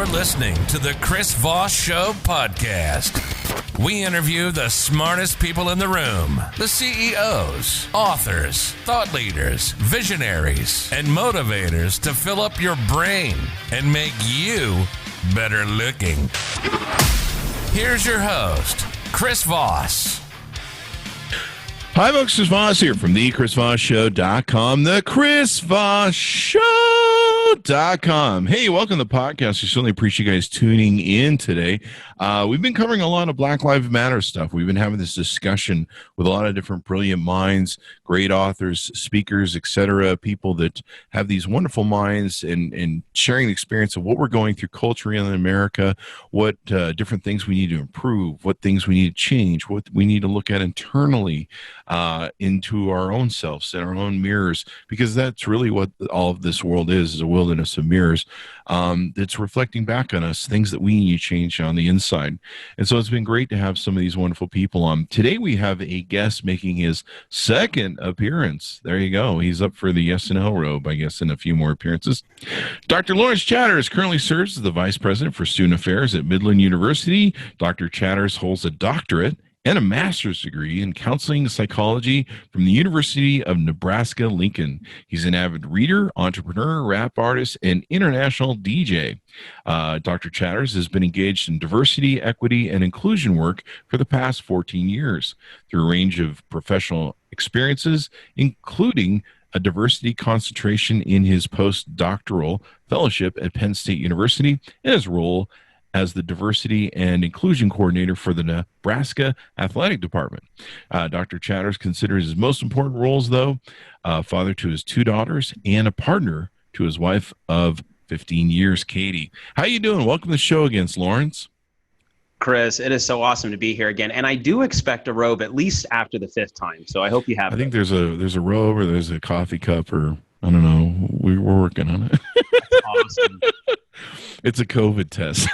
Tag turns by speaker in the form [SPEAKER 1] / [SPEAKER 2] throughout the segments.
[SPEAKER 1] You're listening to the Chris Voss Show Podcast. We interview the smartest people in the room, the CEOs, authors, thought leaders, visionaries, and motivators to fill up your brain and make you better looking. Here's your host, Chris Voss.
[SPEAKER 2] Hi, folks. Chris Voss here from the ChrisVossShow.com, the ChrisVossShow.com. Hey, welcome to the podcast. We certainly appreciate you guys tuning in today. We've been covering a lot of Black Lives Matter stuff. We've been having this discussion with a lot of different brilliant minds, great authors, speakers, etc., people that have these wonderful minds and sharing the experience of what we're going through culturally in America, what different things we need to improve, what things we need to change, what we need to look at internally into our own selves and our own mirrors, because that's really what all of this world is a wilderness of mirrors that's reflecting back on us, things that we need to change on the inside. And so it's been great to have some of these wonderful people on. Today we have a guest making his second appearance. There you go. He's up for the SNL robe, I guess, in a few more appearances. Dr. Lawrence Chatters currently serves as the Vice President for Student Affairs at Midland University. Dr. Chatters holds a doctorate and a master's degree in counseling psychology from the University of Nebraska-Lincoln. He's an avid reader, entrepreneur, rap artist, and international DJ. Dr. Chatters has been engaged in diversity, equity, and inclusion work for the past 14 years through a range of professional experiences, including a diversity concentration in his postdoctoral fellowship at Penn State University and his role as the Diversity and Inclusion Coordinator for the Nebraska Athletic Department. Dr. Chatters considers his most important roles, though, father to his two daughters and a partner to his wife of 15 years, Katie. How you doing? Welcome to the show again, Lawrence.
[SPEAKER 3] Chris, it is so awesome to be here again, and I do expect a robe at least after the fifth time, so I hope you have it.
[SPEAKER 2] I think there's a robe or there's a coffee cup or I don't know. We're working on it.
[SPEAKER 3] That's awesome.
[SPEAKER 2] It's a COVID test.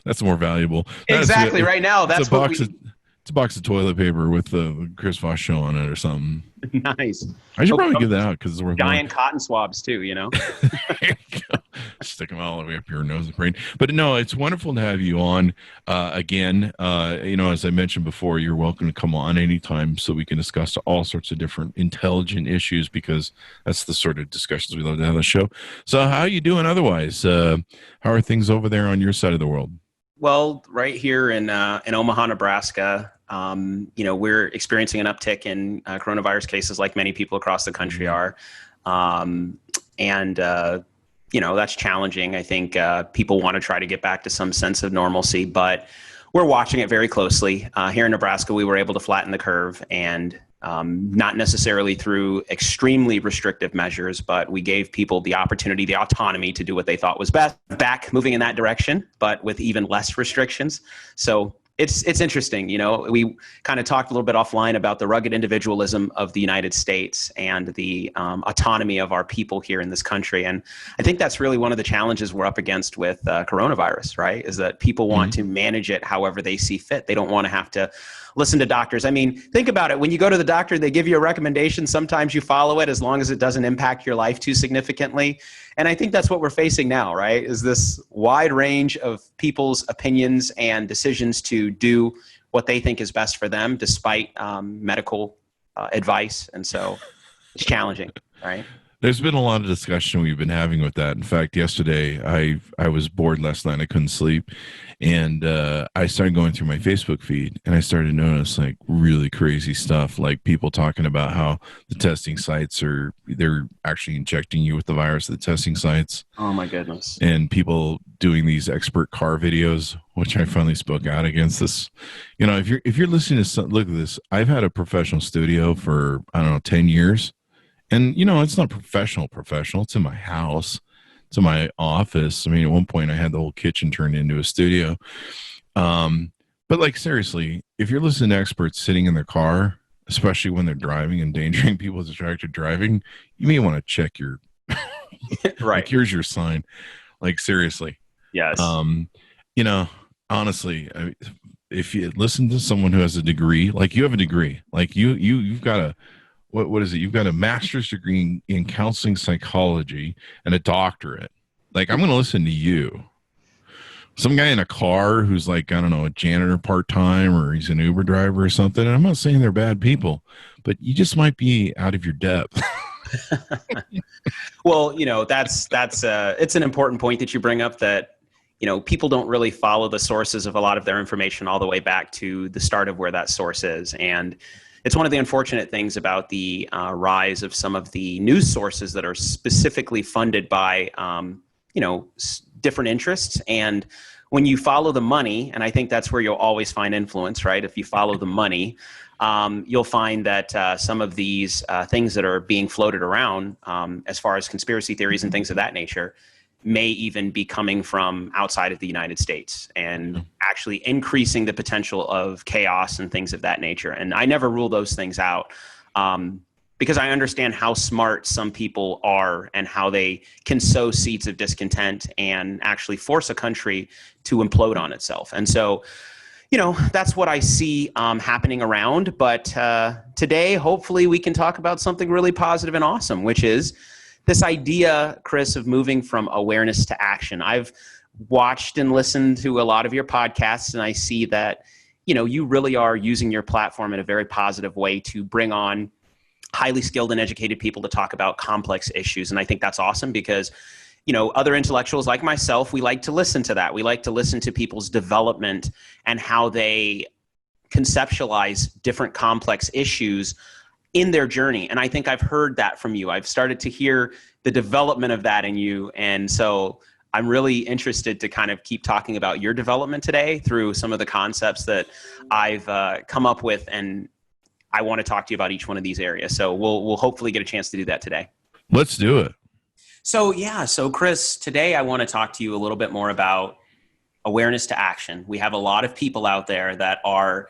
[SPEAKER 2] That's more valuable.
[SPEAKER 3] Exactly. Right now, that's what
[SPEAKER 2] it's a box of toilet paper with the Chris Voss Show on it or something.
[SPEAKER 3] Nice.
[SPEAKER 2] I should probably give that out because it's worth
[SPEAKER 3] giant cotton swabs too, you know.
[SPEAKER 2] There you go. Stick them all the way up your nose and brain. But no, it's wonderful to have you on again. As I mentioned before, you're welcome to come on anytime so we can discuss all sorts of different intelligent issues, because that's the sort of discussions we love to have on the show. So how are you doing otherwise? How are things over there on your side of the world?
[SPEAKER 3] Well, right here in Omaha, Nebraska, we're experiencing an uptick in coronavirus cases like many people across the country are. That's challenging. I think people want to try to get back to some sense of normalcy, but we're watching it very closely. Here in Nebraska, we were able to flatten the curve, and not necessarily through extremely restrictive measures, but we gave people the opportunity, the autonomy to do what they thought was best. Back moving in that direction, but with even less restrictions. So it's interesting. We kind of talked a little bit offline about the rugged individualism of the United States and the autonomy of our people here in this country. And I think that's really one of the challenges we're up against with coronavirus, right? Is that people want to manage it however they see fit. They don't want to have to listen to doctors. I mean, think about it. When you go to the doctor, they give you a recommendation. Sometimes you follow it as long as it doesn't impact your life too significantly. And I think that's what we're facing now, right? Is this wide range of people's opinions and decisions to do what they think is best for them, despite medical advice. And so it's challenging, right?
[SPEAKER 2] There's been a lot of discussion we've been having with that. In fact, yesterday I was bored last night. I couldn't sleep, and I started going through my Facebook feed, and I started to notice like really crazy stuff, like people talking about how the testing sites they're actually injecting you with the virus at the testing sites.
[SPEAKER 3] Oh my goodness! And
[SPEAKER 2] people doing these expert car videos, which I finally spoke out against this. If you're listening to look at this, I've had a professional studio for 10 years. And, it's not professional. It's in my house. It's in my office. I mean, at one point I had the whole kitchen turned into a studio. But like, seriously, if you're listening to experts sitting in their car, especially when they're driving, endangering people's distracted driving, you may want to check your,
[SPEAKER 3] right.
[SPEAKER 2] Like, here's your sign. Like, seriously.
[SPEAKER 3] Yes.
[SPEAKER 2] Honestly, if you listen to someone who has a degree, like you have a degree, like you've got a, what is it? You've got a master's degree in counseling psychology and a doctorate. Like, I'm going to listen to you. Some guy in a car who's like, I don't know, a janitor part-time, or he's an Uber driver or something. And I'm not saying they're bad people, but you just might be out of your depth.
[SPEAKER 3] Well, that's it's an important point that you bring up, that, people don't really follow the sources of a lot of their information all the way back to the start of where that source is. And it's one of the unfortunate things about the rise of some of the news sources that are specifically funded by, different interests. And when you follow the money, and I think that's where you'll always find influence, right? If you follow the money, you'll find that some of these things that are being floated around, as far as conspiracy theories and things of that nature, may even be coming from outside of the United States and actually increasing the potential of chaos and things of that nature. And I never rule those things out, because I understand how smart some people are and how they can sow seeds of discontent and actually force a country to implode on itself. And so, that's what I see happening around. But today, hopefully, we can talk about something really positive and awesome, which is this idea, Chris, of moving from awareness to action. I've watched and listened to a lot of your podcasts, and I see that, you really are using your platform in a very positive way to bring on highly skilled and educated people to talk about complex issues. And I think that's awesome because, other intellectuals like myself, we like to listen to that. We like to listen to people's development and how they conceptualize different complex issues in their journey. And I think I've heard that from you. I've started to hear the development of that in you. And so I'm really interested to kind of keep talking about your development today through some of the concepts that I've come up with, and I want to talk to you about each one of these areas. So we'll hopefully get a chance to do that today.
[SPEAKER 2] Let's do it.
[SPEAKER 3] So Chris, today I want to talk to you a little bit more about awareness to action. We have a lot of people out there that are,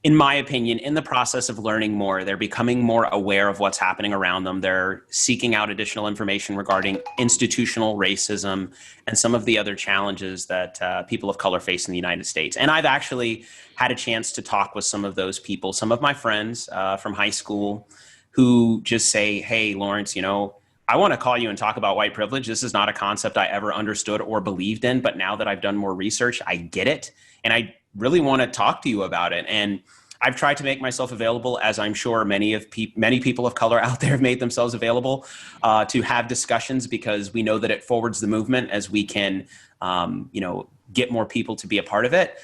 [SPEAKER 3] in my opinion, in the process of learning more. They're becoming more aware of what's happening around them. They're seeking out additional information regarding institutional racism and some of the other challenges that people of color face in the United States. And I've actually had a chance to talk with some of those people, some of my friends from high school, who just say, hey, Lawrence, I want to call you and talk about white privilege. This is not a concept I ever understood or believed in, but now that I've done more research, I get it. And I really want to talk to you about it. And I've tried to make myself available, as I'm sure many people of color out there have made themselves available, to have discussions, because we know that it forwards the movement as we can, get more people to be a part of it.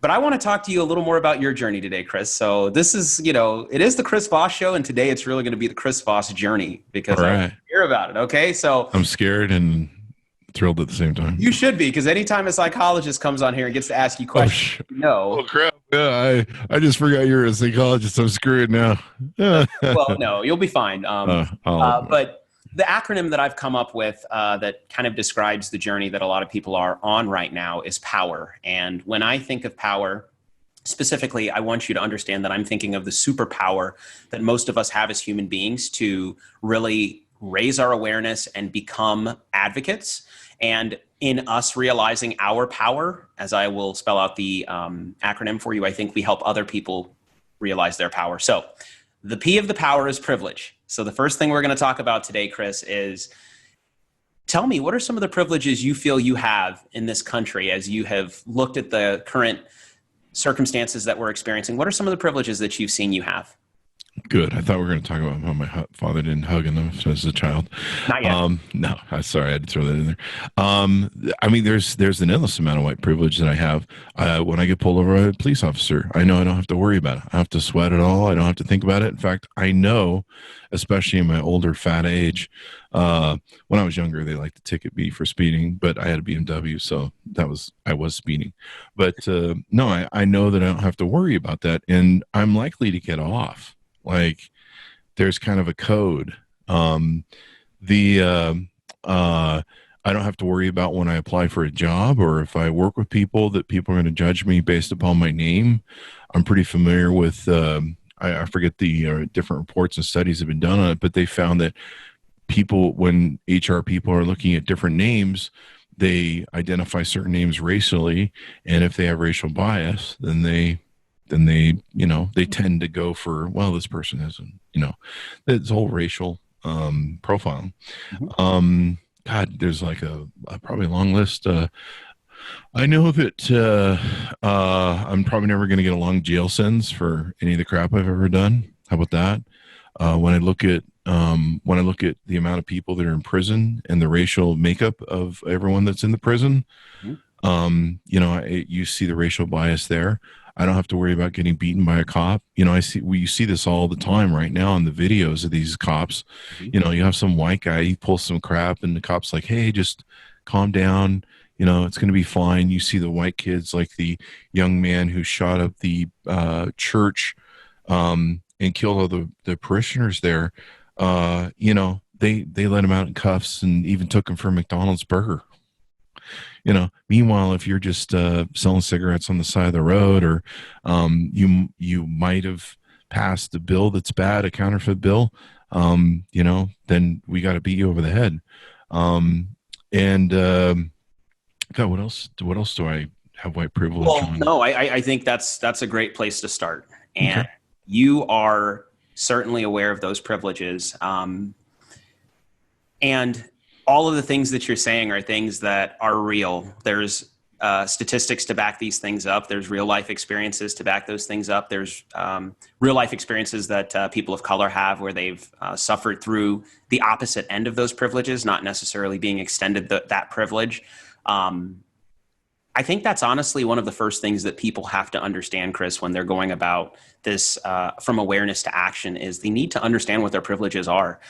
[SPEAKER 3] But I want to talk to you a little more about your journey today, Chris. So this is, it is the Chris Voss Show, and today it's really going to be the Chris Voss journey, because I hear about it. Okay, so
[SPEAKER 2] I'm scared and thrilled at the same time.
[SPEAKER 3] You should be, because anytime a psychologist comes on here and gets to ask you questions,
[SPEAKER 2] oh crap! Yeah, I just forgot you're a psychologist. I'm screwed now.
[SPEAKER 3] Well, no, you'll be fine. But the acronym that I've come up with that kind of describes the journey that a lot of people are on right now is POWER. And when I think of power, specifically, I want you to understand that I'm thinking of the superpower that most of us have as human beings to really raise our awareness and become advocates. And in us realizing our power, as I will spell out the acronym for you, I think we help other people realize their power. So the P of the power is privilege. So the first thing we're going to talk about today, Chris, is tell me, what are some of the privileges you feel you have in this country as you have looked at the current circumstances that we're experiencing? What are some of the privileges that you've seen you have?
[SPEAKER 2] Good. I thought we were going to talk about how my father didn't hug enough as a child.
[SPEAKER 3] Not yet.
[SPEAKER 2] No, sorry, I had to throw that in there. I mean, there's an endless amount of white privilege that I have. When I get pulled over by a police officer, I know I don't have to worry about it. I don't have to sweat at all. I don't have to think about it. In fact, I know, especially in my older fat age, when I was younger, they liked to ticket me for speeding, but I had a BMW, so I was speeding. But no, I know that I don't have to worry about that, and I'm likely to get off. Like, there's kind of a code. I don't have to worry about when I apply for a job, or if I work with people, that people are going to judge me based upon my name. I'm pretty familiar with, I forget the different reports and studies have been done on it, but they found that people, when HR people are looking at different names, they identify certain names racially. And if they have racial bias, then they tend to go for, well, this person isn't, this whole racial profile. God, there's like a probably a long list. I know that I'm probably never going to get a long jail sentence for any of the crap I've ever done. How about that? When I look at the amount of people that are in prison and the racial makeup of everyone that's in the prison, you see the racial bias there. I don't have to worry about getting beaten by a cop. You see this all the time right now in the videos of these cops. You have some white guy, he pulls some crap, and the cop's like, "Hey, just calm down. It's going to be fine." You see the white kids, like the young man who shot up the church and killed all the parishioners there. They let him out in cuffs and even took him for a McDonald's burger. Meanwhile, if you're just selling cigarettes on the side of the road, or you might have passed a bill that's bad, a counterfeit bill, then we got to beat you over the head. God, what else do I have white privilege on?
[SPEAKER 3] No, I think that's a great place to start. And you are certainly aware of those privileges. And all of the things that you're saying are things that are real. There's statistics to back these things up. There's real life experiences to back those things up. There's real life experiences that people of color have where they've suffered through the opposite end of those privileges, not necessarily being extended that privilege. I think that's honestly one of the first things that people have to understand, Chris, when they're going about this from awareness to action, is they need to understand what their privileges are.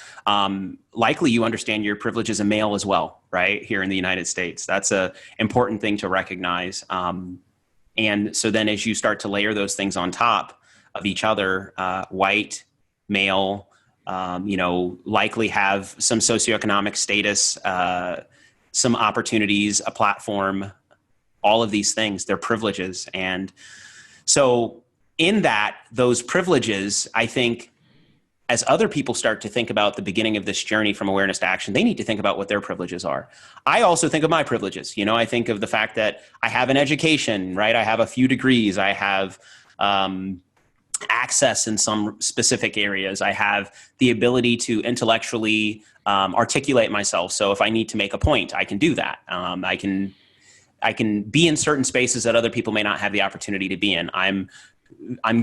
[SPEAKER 3] Likely you understand your privilege as a male as well, right? Here in the United States. That's an important thing to recognize. And so then as you start to layer those things on top of each other, white, male, likely have some socioeconomic status, some opportunities, a platform, all of these things, they're privileges. And so in those privileges, I think as other people start to think about the beginning of this journey from awareness to action, they need to think about what their privileges are. I also think of my privileges. I think of the fact that I have an education, right? I have a few degrees. I have access in some specific areas. I have the ability to intellectually articulate myself. So if I need to make a point, I can do that. I can be in certain spaces that other people may not have the opportunity to be in. I'm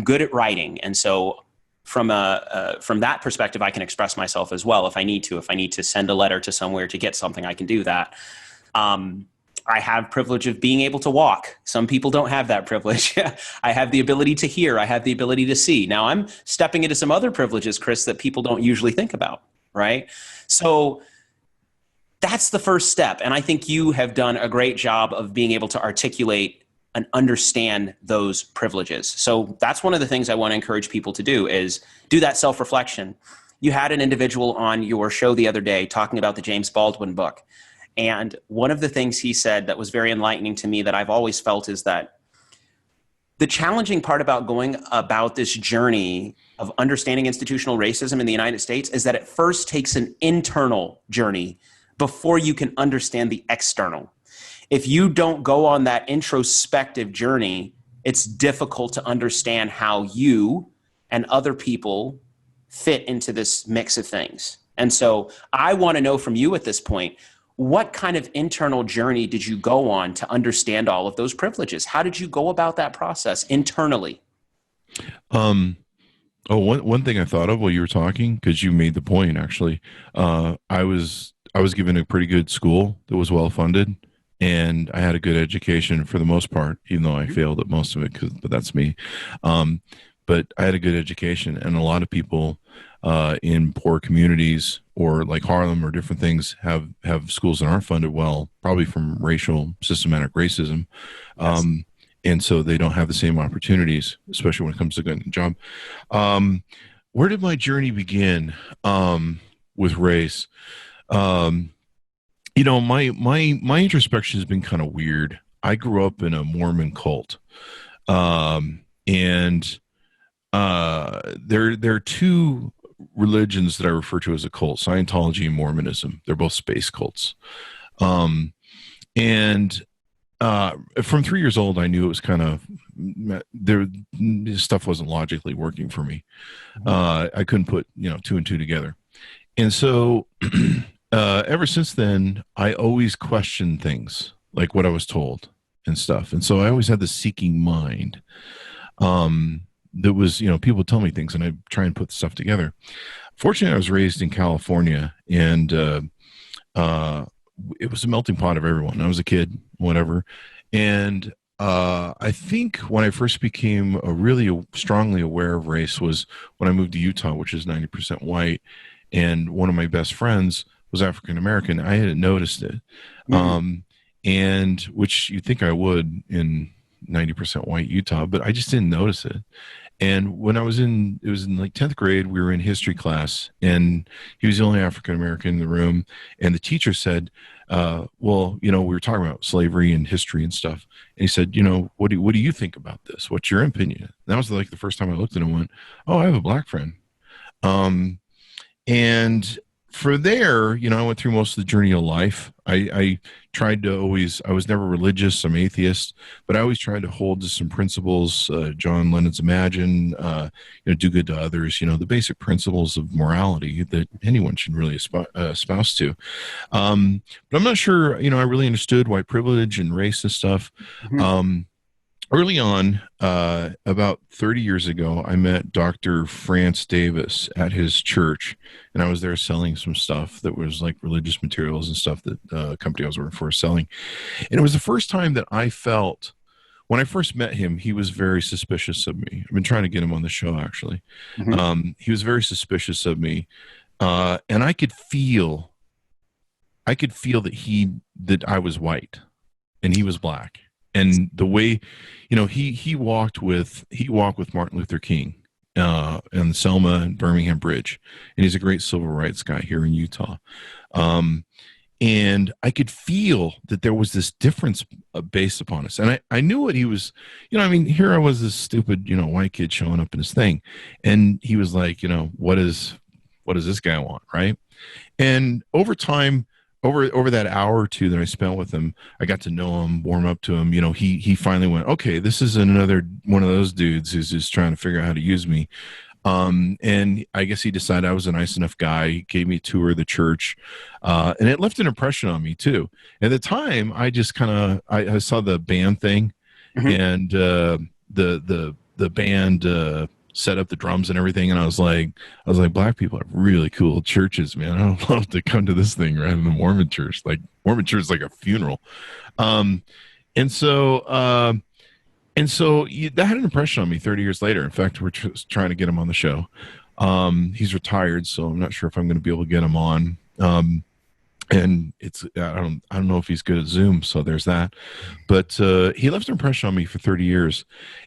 [SPEAKER 3] good at writing, and so from that perspective, I can express myself as well if I need to. If I need to send a letter to somewhere to get something, I can do that. I have privilege of being able to walk. Some people don't have that privilege. I have the ability to hear. I have the ability to see. Now I'm stepping into some other privileges, Chris, that people don't usually think about, right? So that's the first step. And I think you have done a great job of being able to articulate and understand those privileges. So that's one of the things I want to encourage people to do, is do that self-reflection. You had an individual on your show the other day talking about the James Baldwin book. And one of the things he said that was very enlightening to me that I've always felt is that the challenging part about going about this journey of understanding institutional racism in the United States is that it first takes an internal journey before you can understand the external. If you don't go on that introspective journey, it's difficult to understand how you and other people fit into this mix of things. And so I want to know from you at this point, what kind of internal journey did you go on to understand all of those privileges? How did you go about that process internally?
[SPEAKER 2] One thing I thought of while you were talking, because you made the point, actually, I was given a pretty good school that was well funded, and I had a good education for the most part, even though I failed at most of it, but that's me. But I had a good education, and a lot of people in poor communities or like Harlem or different things have schools that aren't funded well, probably from systematic racism. Yes. And so they don't have the same opportunities, especially when it comes to getting a job. Where did my journey begin with race? My introspection has been kind of weird. I grew up in a Mormon cult. And there are two religions that I refer to as a cult, Scientology and Mormonism. They're both space cults. From 3 years old, I knew it was kind of this stuff wasn't logically working for me. I couldn't put two and two together. And so ever since then, I always question things like what I was told and stuff. And so I always had the seeking mind. That was, people tell me things and I try and put stuff together. Fortunately, I was raised in California, and it was a melting pot of everyone. I was a kid, whatever. And I think when I first became really strongly aware of race was when I moved to Utah, which is 90% white. And one of my best friends was African American. I hadn't noticed it. And which you'd think I would in 90% white Utah, but I just didn't notice it. And when it was in like 10th grade, we were in history class, and he was the only African American in the room. And the teacher said, well, we were talking about slavery and history and stuff. And he said, what do you think about this? What's your opinion? And that was like the first time I looked at him and went, oh, I have a black friend. And for there, I went through most of the journey of life. I tried to I was never religious. I'm atheist, but I always tried to hold to some principles. John Lennon's Imagine, do good to others, the basic principles of morality that anyone should really espouse to. But I'm not sure, I really understood white privilege and race and stuff. Early on, about 30 years ago, I met Dr. France Davis at his church, and I was there selling some stuff that was like religious materials and stuff that the company I was working for was selling. And it was the first time that I felt, when I first met him, he was very suspicious of me. I've been trying to get him on the show, actually. He was very suspicious of me, and I could feel that I was white and he was black. And the way, he walked with Martin Luther King and Selma and Birmingham Bridge, and he's a great civil rights guy here in Utah. And I could feel that there was this difference based upon us. And I knew what he was, here I was, this stupid, white kid showing up in his thing. And he was like, what does this guy want? Right. And over time, over that hour or two that I spent with him, I got to know him, warm up to him. He finally went, okay, this is another one of those dudes who's just trying to figure out how to use me. And I guess he decided I was a nice enough guy. He gave me a tour of the church, and it left an impression on me too. At the time, I just I saw the band thing, and the band set up the drums and everything, and I was like, black people have really cool churches, man. I'd love to come to this thing rather than the Mormon church. Like Mormon church is like a funeral. And so that had an impression on me 30 years later. In fact, we're just trying to get him on the show. He's retired, so I'm not sure if I'm going to be able to get him on. And I don't know if he's good at Zoom, so there's that. But he left an impression on me for 30 years.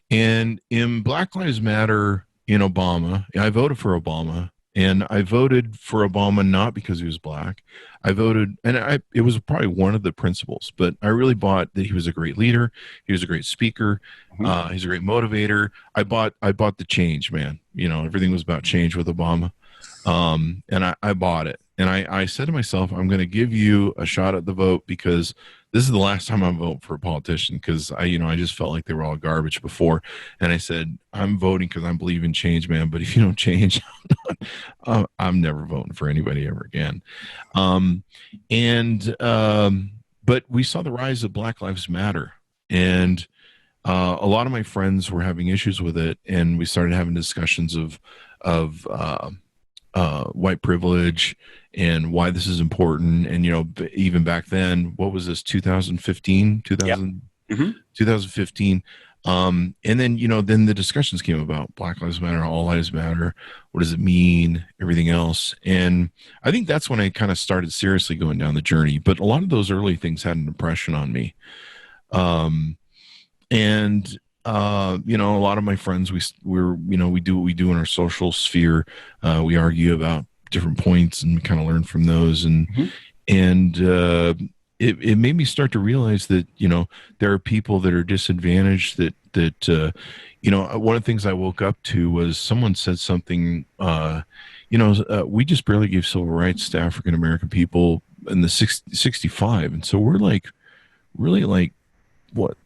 [SPEAKER 2] And in Black Lives Matter in Obama, I voted for Obama. And I voted for Obama not because he was black. I voted, and it was probably one of the principles, but I really bought that he was a great leader. He was a great speaker. He's a great motivator. I bought the change, man. Everything was about change with Obama. And I bought it. And I said to myself, I'm going to give you a shot at the vote because this is the last time I'm voting for a politician, because I just felt like they were all garbage before. And I said, I'm voting because I believe in change, man. But if you don't change, I'm never voting for anybody ever again. But we saw the rise of Black Lives Matter, and a lot of my friends were having issues with it, and we started having discussions of white privilege and why this is important. And even back then, what was this, 2015 2015, and then then the discussions came about Black Lives Matter, all lives matter, what does it mean, everything else. And I think that's when I kind of started seriously going down the journey. But a lot of those early things had an impression on me. A lot of my friends, we do what we do in our social sphere. We argue about different points and kind of learn from those. It made me start to realize that, there are people that are disadvantaged that one of the things I woke up to was someone said something, we just barely gave civil rights to African-American people in the 65. And so we're really what,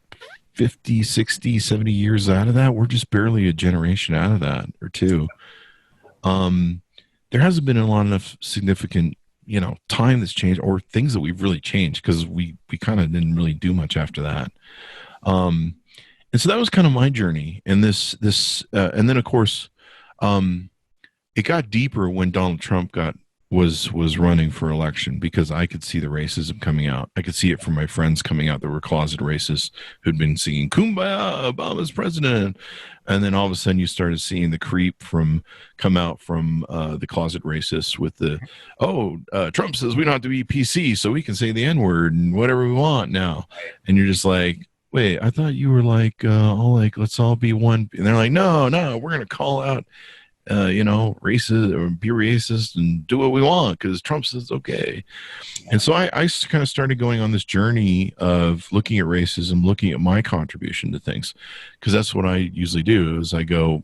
[SPEAKER 2] 50, 60, 70 years out of that. We're just barely a generation out of that or two. There hasn't been a lot enough significant time that's changed or things that we've really changed, because we kind of didn't really do much after that. And so that was kind of my journey. And and then of course, it got deeper when Donald Trump was running for election, because I could see the racism coming out. I could see it from my friends coming out that were closet racists who'd been singing "Kumbaya, Obama's president," and then all of a sudden you started seeing the creep come out from the closet racists with Trump says we don't have to be PC, so we can say the N-word and whatever we want now, and you're just like, wait, I thought you were let's all be one, and they're like, no, we're gonna call out racist or be racist and do what we want because Trump says okay. And so I kind of started going on this journey of looking at racism, looking at my contribution to things, because that's what I usually do is I go,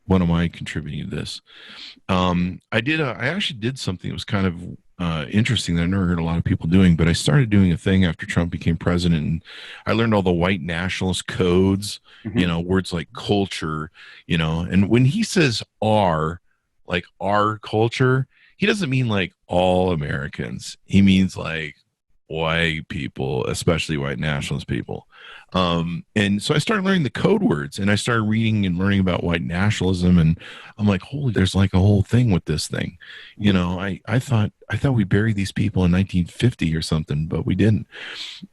[SPEAKER 2] what am I contributing to this? I actually did something that was kind of interesting that I never heard a lot of people doing, but I started doing a thing after Trump became president, and I learned all the white nationalist codes, words like culture, and when he says our culture, he doesn't mean like all Americans. He means like white people, especially white nationalist people. And so I started learning the code words, and I started reading and learning about white nationalism, and I'm like, holy, there's like a whole thing with this thing. I thought we buried these people in 1950 or something, but we didn't.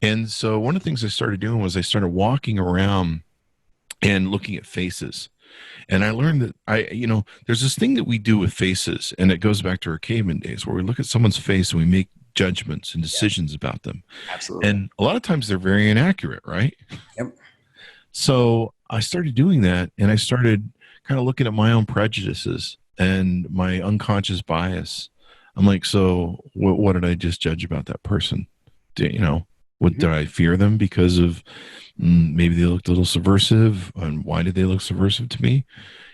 [SPEAKER 2] And so one of the things I started doing was I started walking around and looking at faces. And I learned that there's this thing that we do with faces, and it goes back to our caveman days, where we look at someone's face and we make judgments and decisions about them.
[SPEAKER 3] Absolutely.
[SPEAKER 2] And a lot of times they're very inaccurate, right?
[SPEAKER 3] Yep.
[SPEAKER 2] So I started doing that, and I started kind of looking at my own prejudices and my unconscious bias. I'm like, so what did I just judge about that person? Did I fear them because of maybe they looked a little subversive, and why did they look subversive to me?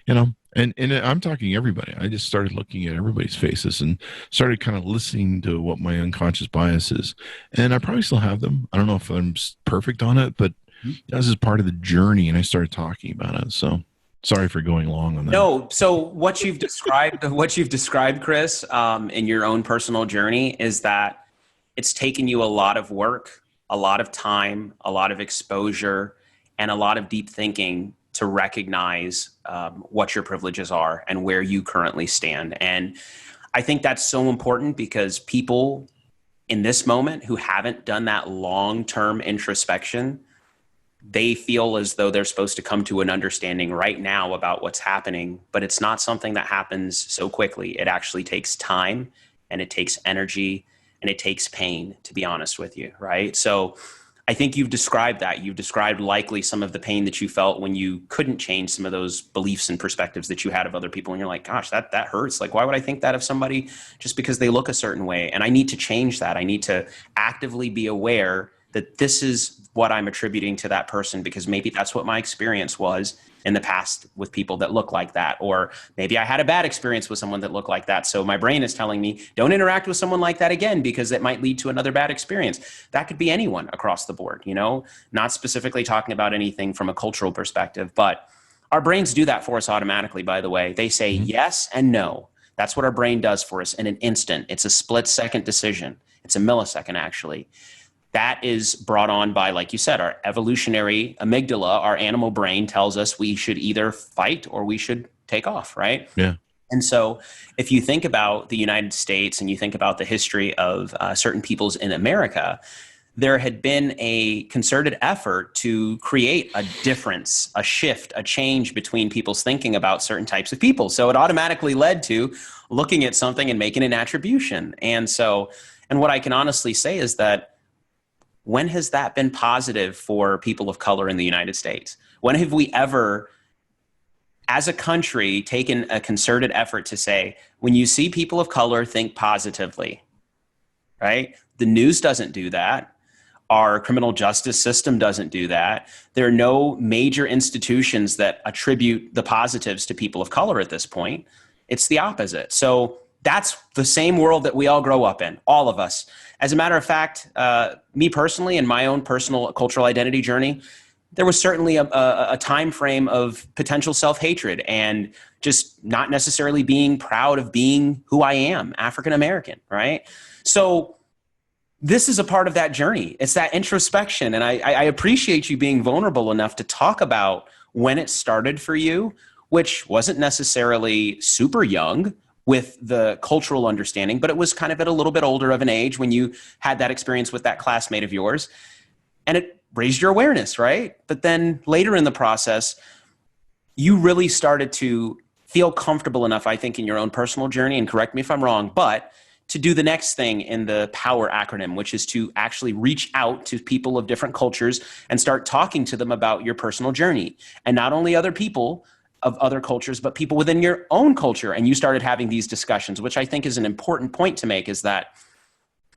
[SPEAKER 2] And I'm talking everybody. I just started looking at everybody's faces and started kind of listening to what my unconscious bias is. And I probably still have them. I don't know if I'm perfect on it, but this is part of the journey, and I started talking about it. So sorry for going long on that.
[SPEAKER 3] No. So what you've described, Chris, in your own personal journey is that it's taken you a lot of work, a lot of time, a lot of exposure, and a lot of deep thinking to recognize what your privileges are and where you currently stand. And I think that's so important, because people in this moment who haven't done that long-term introspection, they feel as though they're supposed to come to an understanding right now about what's happening, but it's not something that happens so quickly. It actually takes time, and it takes energy, and it takes pain, to be honest with you, right? So I think you've described that. You've described likely some of the pain that you felt when you couldn't change some of those beliefs and perspectives that you had of other people. And you're like, gosh, that hurts. Like, why would I think that of somebody just because they look a certain way? And I need to change that. I need to actively be aware that this is what I'm attributing to that person, because maybe that's what my experience was in the past with people that look like that. Or maybe I had a bad experience with someone that looked like that. So my brain is telling me, don't interact with someone like that again, because it might lead to another bad experience. That could be anyone across the board, not specifically talking about anything from a cultural perspective, but our brains do that for us automatically, by the way. They say yes and no. That's what our brain does for us in an instant. It's a split-second decision. It's a millisecond, actually. That is brought on by, like you said, our evolutionary amygdala, our animal brain tells us we should either fight or we should take off, right?
[SPEAKER 2] Yeah.
[SPEAKER 3] And so if you think about the United States and you think about the history of certain peoples in America, there had been a concerted effort to create a difference, a shift, a change between people's thinking about certain types of people. So it automatically led to looking at something and making an attribution. And what I can honestly say is that, when has that been positive for people of color in the United States? When have we ever, as a country, taken a concerted effort to say, when you see people of color, think positively, right? The news doesn't do that. Our criminal justice system doesn't do that. There are no major institutions that attribute the positives to people of color at this point. It's the opposite. So that's the same world that we all grow up in, all of us. As a matter of fact, me personally, in my own personal cultural identity journey, there was certainly a time frame of potential self-hatred and just not necessarily being proud of being who I am, African American, right? So this is a part of that journey. It's that introspection. And I appreciate you being vulnerable enough to talk about when it started for you, which wasn't necessarily super young with the cultural understanding, but it was kind of at a little bit older of an age when you had that experience with that classmate of yours. And it raised your awareness, right? But then later in the process, you really started to feel comfortable enough, I think, in your own personal journey, and correct me if I'm wrong, but to do the next thing in the POWER acronym, which is to actually reach out to people of different cultures and start talking to them about your personal journey. And not only other people of other cultures, but people within your own culture. And you started having these discussions, which I think is an important point to make, is that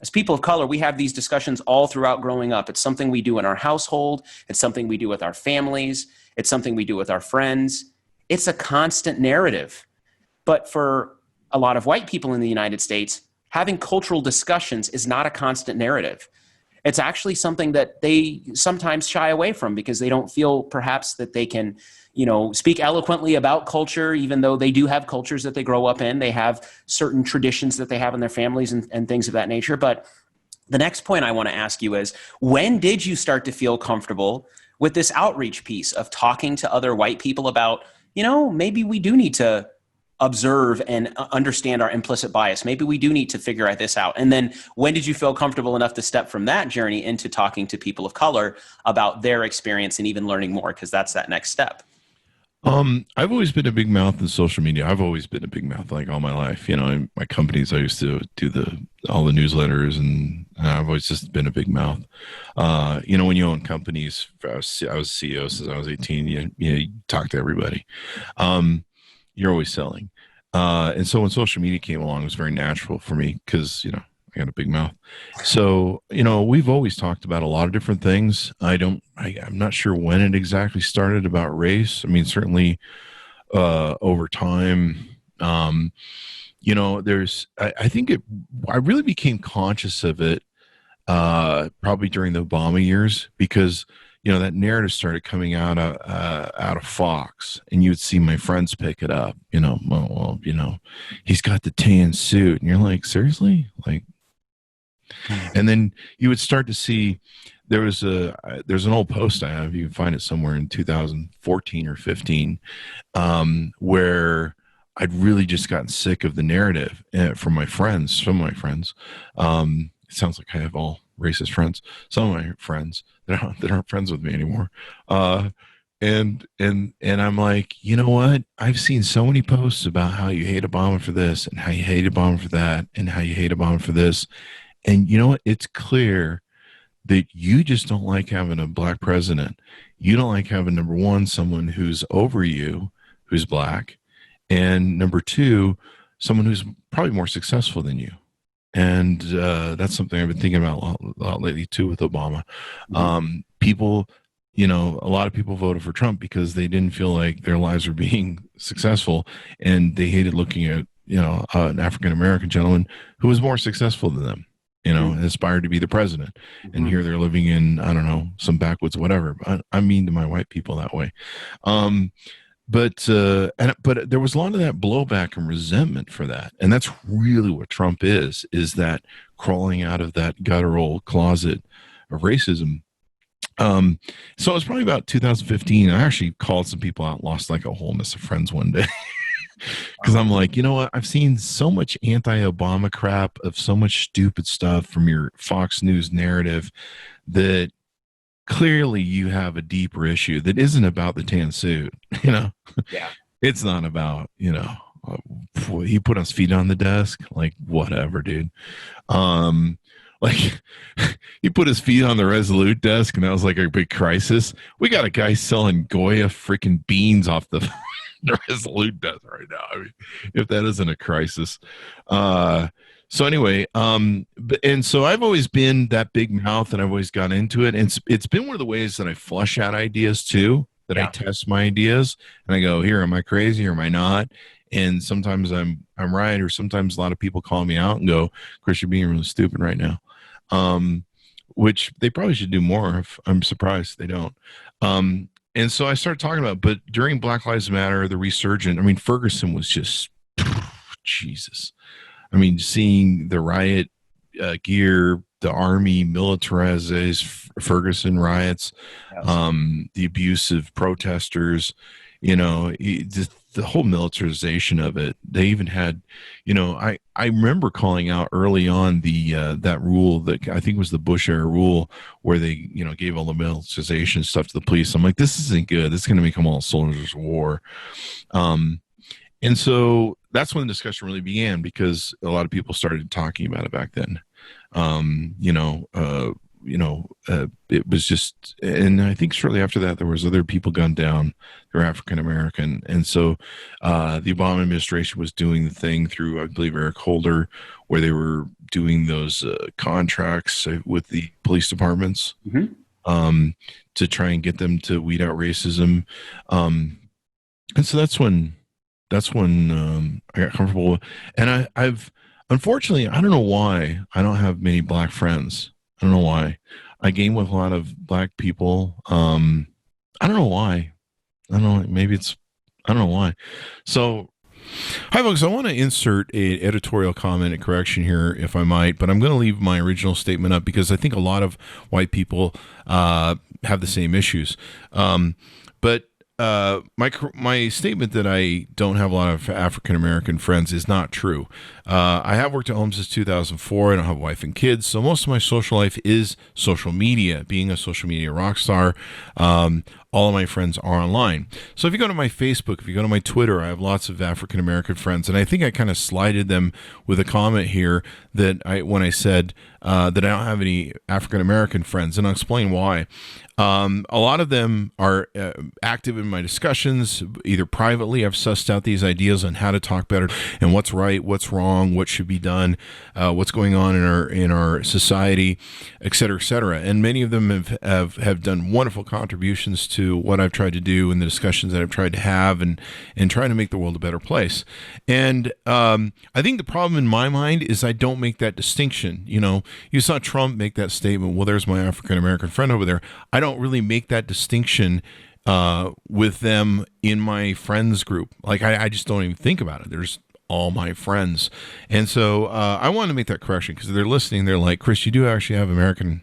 [SPEAKER 3] as people of color, we have these discussions all throughout growing up. It's something we do in our household. It's something we do with our families. It's something we do with our friends. It's a constant narrative. But for a lot of white people in the United States, having cultural discussions is not a constant narrative. It's actually something that they sometimes shy away from because they don't feel perhaps that they can, speak eloquently about culture, even though they do have cultures that they grow up in. They have certain traditions that they have in their families and things of that nature. But the next point I want to ask you is, when did you start to feel comfortable with this outreach piece of talking to other white people about, maybe we do need to observe and understand our implicit bias. Maybe we do need to figure this out. And then when did you feel comfortable enough to step from that journey into talking to people of color about their experience and even learning more? Because that's that next step.
[SPEAKER 2] I've always been a big mouth in social media. I've always been a big mouth, like all my life. In my companies, I used to do all the newsletters, and I've always just been a big mouth. When you own companies, I was CEO since I was 18. You talk to everybody. You're always selling. And so when social media came along, it was very natural for me because, I got a big mouth. So, we've always talked about a lot of different things. I'm not sure when it exactly started about race. I mean, certainly over time, I really became conscious of it probably during the Obama years because, that narrative started coming out of Fox, and you would see my friends pick it up. He's got the tan suit, and you're like, seriously, like. And then you would start to see there's an old post I have. You can find it somewhere in 2014 or 15, where I'd really just gotten sick of the narrative from my friends. Some of my friends. It sounds like I have all racist friends. Some of my friends that aren't friends with me anymore. And I'm like, you know what? I've seen so many posts about how you hate Obama for this and how you hate Obama for that and how you hate Obama for this. And you know what? It's clear that you just don't like having a black president. You don't like having, number one, someone who's over you, who's black, and number two, someone who's probably more successful than you. And that's something I've been thinking about a lot lately too with Obama. People, a lot of people voted for Trump because they didn't feel like their lives were being successful, and they hated looking at, an African-American gentleman who was more successful than them. Aspired to be the president. And here they're living in, I don't know, some backwoods, whatever. I'm mean to my white people that way. But there was a lot of that blowback and resentment for that. And that's really what Trump is that crawling out of that guttural closet of racism. So it was probably about 2015. I actually called some people out, lost like a whole mess of friends one day. Because I'm like, you know what? I've seen so much anti-Obama crap of so much stupid stuff from your Fox News narrative that clearly you have a deeper issue that isn't about the tan suit. Yeah. It's not about, he put his feet on the desk. Like, whatever, dude. Like, he put his feet on the Resolute desk, and that was like a big crisis. We got a guy selling Goya freaking beans off the Resolute desk right now. I mean, if that isn't a crisis. So anyway, and so I've always been that big mouth, and I've always gone into it. And it's been one of the ways that I flush out ideas too, that I test my ideas, and I go, here, am I crazy or am I not? And sometimes I'm right, or sometimes a lot of people call me out and go, Chris, you're being really stupid right now. which they probably should do more. I'm surprised they don't. And so I started talking about, but during Black Lives Matter, the resurgent, I mean, Ferguson was just, Jesus. I mean, seeing the riot gear, the army militarizes Ferguson riots, the abuse of protesters, the whole militarization of it. They even had, I remember calling out early on that rule that I think was the Bush era rule where they, gave all the militarization stuff to the police. I'm like, this isn't good. This is going to become all soldiers of war. And so that's when the discussion really began, because a lot of people started talking about it back then. It was just, and I think shortly after that, there was other people gunned down. They were African American. And so the Obama administration was doing the thing through, I believe, Eric Holder, where they were doing those contracts with the police departments to try and get them to weed out racism. And so that's when I got comfortable. And I've, unfortunately, I don't know why I don't have many black friends. I don't know why. I game with a lot of black people. I don't know why. I don't know. Maybe I don't know why. So, hi folks, I want to insert an editorial comment and correction here, if I might, but I'm going to leave my original statement up because I think a lot of white people have the same issues. But my statement that I don't have a lot of African American friends is not true. I have worked at home since 2004. I don't have a wife and kids, so most of my social life is social media. Being a social media rock star, all of my friends are online. So if you go to my Facebook, if you go to my Twitter, I have lots of African American friends, and I think I kind of slided them with a comment here that when I said that I don't have any African American friends, and I'll explain why. A lot of them are active in my discussions, either privately. I've sussed out these ideas on how to talk better and what's right, what's wrong, what should be done, what's going on in our society, et cetera, et cetera. And many of them have done wonderful contributions to what I've tried to do and the discussions that I've tried to have and trying to make the world a better place. And I think the problem in my mind is I don't make that distinction. You saw Trump make that statement, well, there's my African American friend over there. I don't really make that distinction with them in my friends group. Like I just don't even think about it. There's all my friends. And so I want to make that correction because they're listening. They're like, Chris, you do actually have African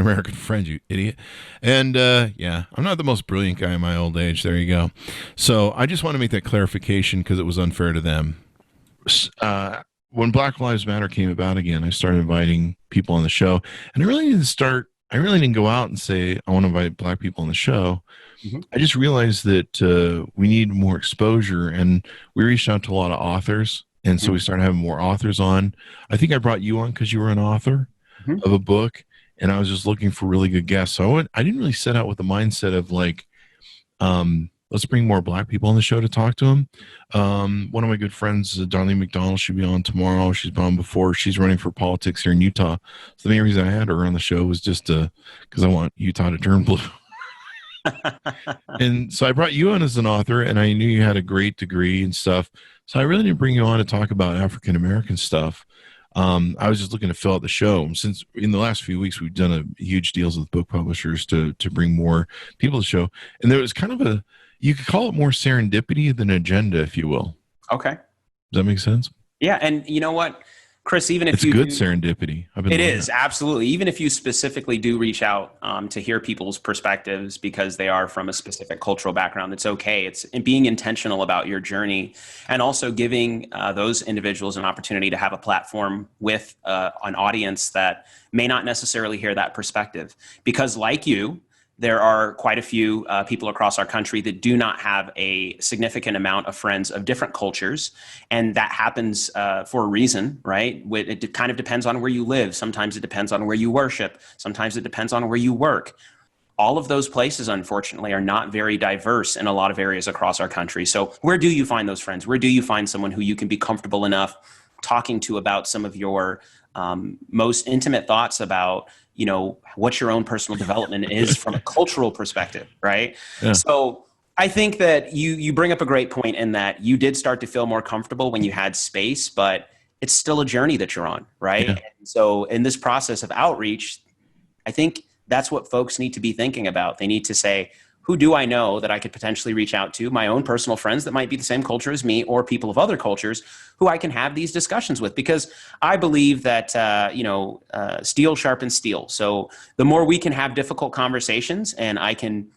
[SPEAKER 2] American friends, you idiot. And yeah, I'm not the most brilliant guy in my old age. There you go. So I just want to make that clarification because it was unfair to them. When Black Lives Matter came about again, I started inviting people on the show, and I really didn't go out and say, I want to invite black people on the show. Mm-hmm. I just realized that we need more exposure, and we reached out to a lot of authors. And so we started having more authors on. I think I brought you on because you were an author of a book, and I was just looking for really good guests. So I didn't really set out with the mindset of like, let's bring more black people on the show to talk to them. One of my good friends, Darlene McDonald, should be on tomorrow. She's been on before. She's running for politics here in Utah. So the main reason I had her on the show was just because I want Utah to turn blue. And so I brought you on as an author, and I knew you had a great degree and stuff. So I really didn't bring you on to talk about African American stuff. I was just looking to fill out the show. Since in the last few weeks, we've done huge deals with book publishers to bring more people to the show. And there was kind of you could call it more serendipity than agenda, if you will.
[SPEAKER 3] Okay.
[SPEAKER 2] Does that make sense?
[SPEAKER 3] Yeah. And you know what, Chris, even if
[SPEAKER 2] it's good serendipity.
[SPEAKER 3] It is, absolutely. Even if you specifically do reach out to hear people's perspectives because they are from a specific cultural background, it's okay. It's being intentional about your journey and also giving those individuals an opportunity to have a platform with an audience that may not necessarily hear that perspective. Because like you, there are quite a few people across our country that do not have a significant amount of friends of different cultures. And that happens for a reason, right? It kind of depends on where you live. Sometimes it depends on where you worship. Sometimes it depends on where you work. All of those places, unfortunately, are not very diverse in a lot of areas across our country. So where do you find those friends? Where do you find someone who you can be comfortable enough talking to about some of your most intimate thoughts about what your own personal development is from a cultural perspective, right? Yeah. So I think that you bring up a great point in that you did start to feel more comfortable when you had space, but it's still a journey that you're on, right? Yeah. And so in this process of outreach, I think that's what folks need to be thinking about. They need to say, who do I know that I could potentially reach out to, my own personal friends that might be the same culture as me, or people of other cultures who I can have these discussions with? Because I believe that, steel sharpens steel. So the more we can have difficult conversations, and I can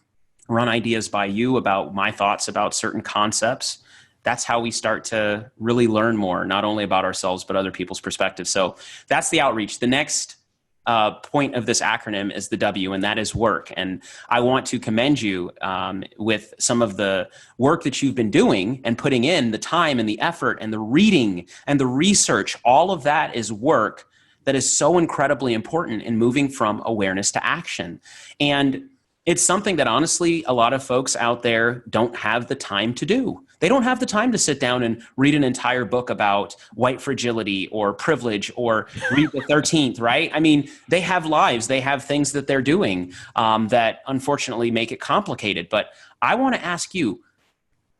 [SPEAKER 3] run ideas by you about my thoughts about certain concepts, that's how we start to really learn more, not only about ourselves, but other people's perspectives. So that's the outreach. The next point of this acronym is the W, and that is work. And I want to commend you with some of the work that you've been doing and putting in the time and the effort and the reading and the research. All of that is work that is so incredibly important in moving from awareness to action. And it's something that honestly, a lot of folks out there don't have the time to do. They don't have the time to sit down and read an entire book about white fragility or privilege or read the 13th, right? I mean, they have lives, they have things that they're doing that unfortunately make it complicated. But I want to ask you,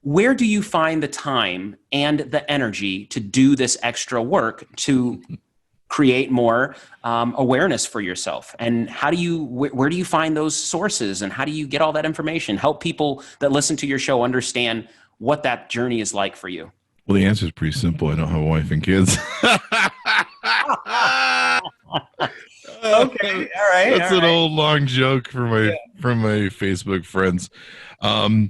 [SPEAKER 3] where do you find the time and the energy to do this extra work to create more awareness for yourself? And where do you find those sources, and how do you get all that information? Help people that listen to your show understand what that journey is like for you.
[SPEAKER 2] Well, the answer is pretty simple. I don't have a wife and kids.
[SPEAKER 3] Okay, all right.
[SPEAKER 2] That's an old long joke from my Facebook friends. But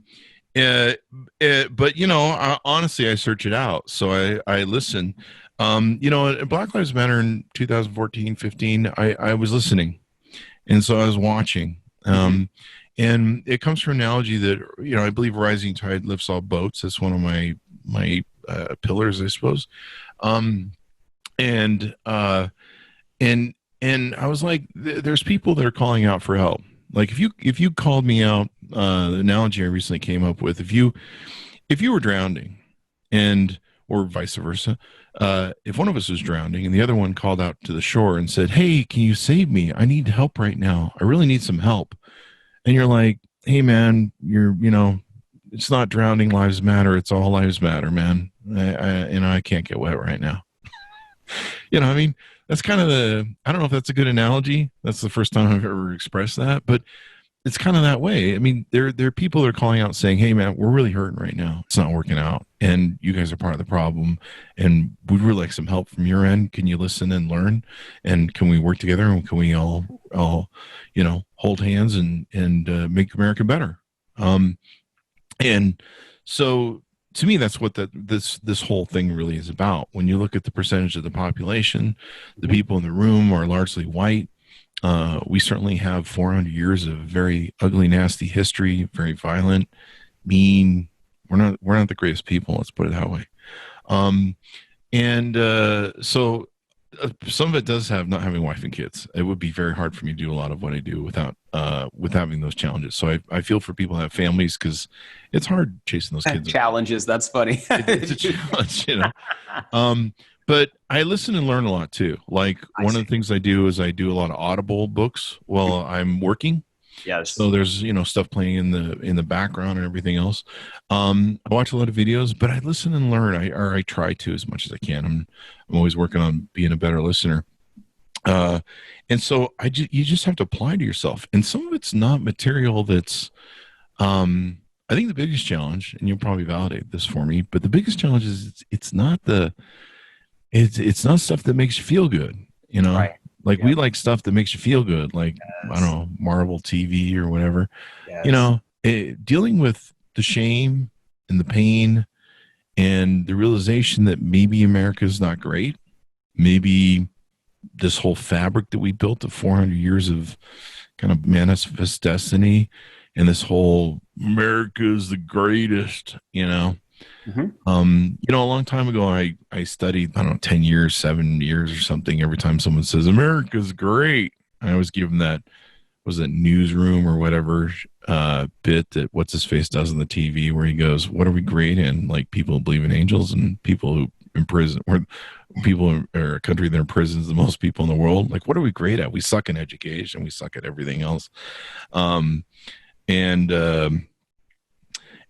[SPEAKER 2] honestly, I search it out. So I listen. At Black Lives Matter in 2014, 15, I was listening, and so I was watching. And it comes from an analogy that, I believe rising tide lifts all boats. That's one of my pillars, I suppose. And I was like, there's people that are calling out for help. Like if you called me out, the analogy I recently came up with, if you were drowning or vice versa, if one of us was drowning and the other one called out to the shore and said, "Hey, can you save me? I need help right now. I really need some help." And you're like, "Hey man, it's not drowning lives matter. It's all lives matter, man. I can't get wet right now." I mean, that's kind of I don't know if that's a good analogy. That's the first time I've ever expressed that, but it's kind of that way. I mean, there are people that are calling out saying, "Hey man, we're really hurting right now. It's not working out. And you guys are part of the problem. And we'd really like some help from your end. Can you listen and learn? And can we work together? And can we all hold hands and make America better?" And so to me, that's what this whole thing really is about. When you look at the percentage of the population, the people in the room are largely white. We certainly have 400 years of very ugly, nasty history, very violent, mean. We're not the greatest people. Let's put it that way. So some of it does have not having a wife and kids. It would be very hard for me to do a lot of what I do without with having those challenges. So I feel for people that have families, because it's hard chasing those kids.
[SPEAKER 3] Challenges. That's funny.
[SPEAKER 2] It's a challenge, But I listen and learn a lot too. Like one of the things I do is I do a lot of Audible books while I'm working.
[SPEAKER 3] Yes.
[SPEAKER 2] So there's stuff playing in the background and everything else. I watch a lot of videos, but I listen and learn. I try to as much as I can. I'm always working on being a better listener. And so you just have to apply to yourself. And some of it's not material that's. I think the biggest challenge, and you'll probably validate this for me, but the biggest challenge is it's not stuff that makes you feel good.
[SPEAKER 3] Right.
[SPEAKER 2] Like we like stuff that makes you feel good, like, yes. I don't know, Marvel TV or whatever. Yes. Dealing with the shame and the pain and the realization that maybe America's not great. Maybe this whole fabric that we built of 400 years of kind of manifest destiny and this whole America's the greatest, a long time ago, I studied, 10 years, 7 years or something. Every time someone says America's great, I always give them that newsroom or whatever bit that what's his face does on the TV, where he goes, "What are we great in? Like people who believe in angels and people who imprison, or people or a country that imprisons the most people in the world. Like, what are we great at? We suck in education. We suck at everything else."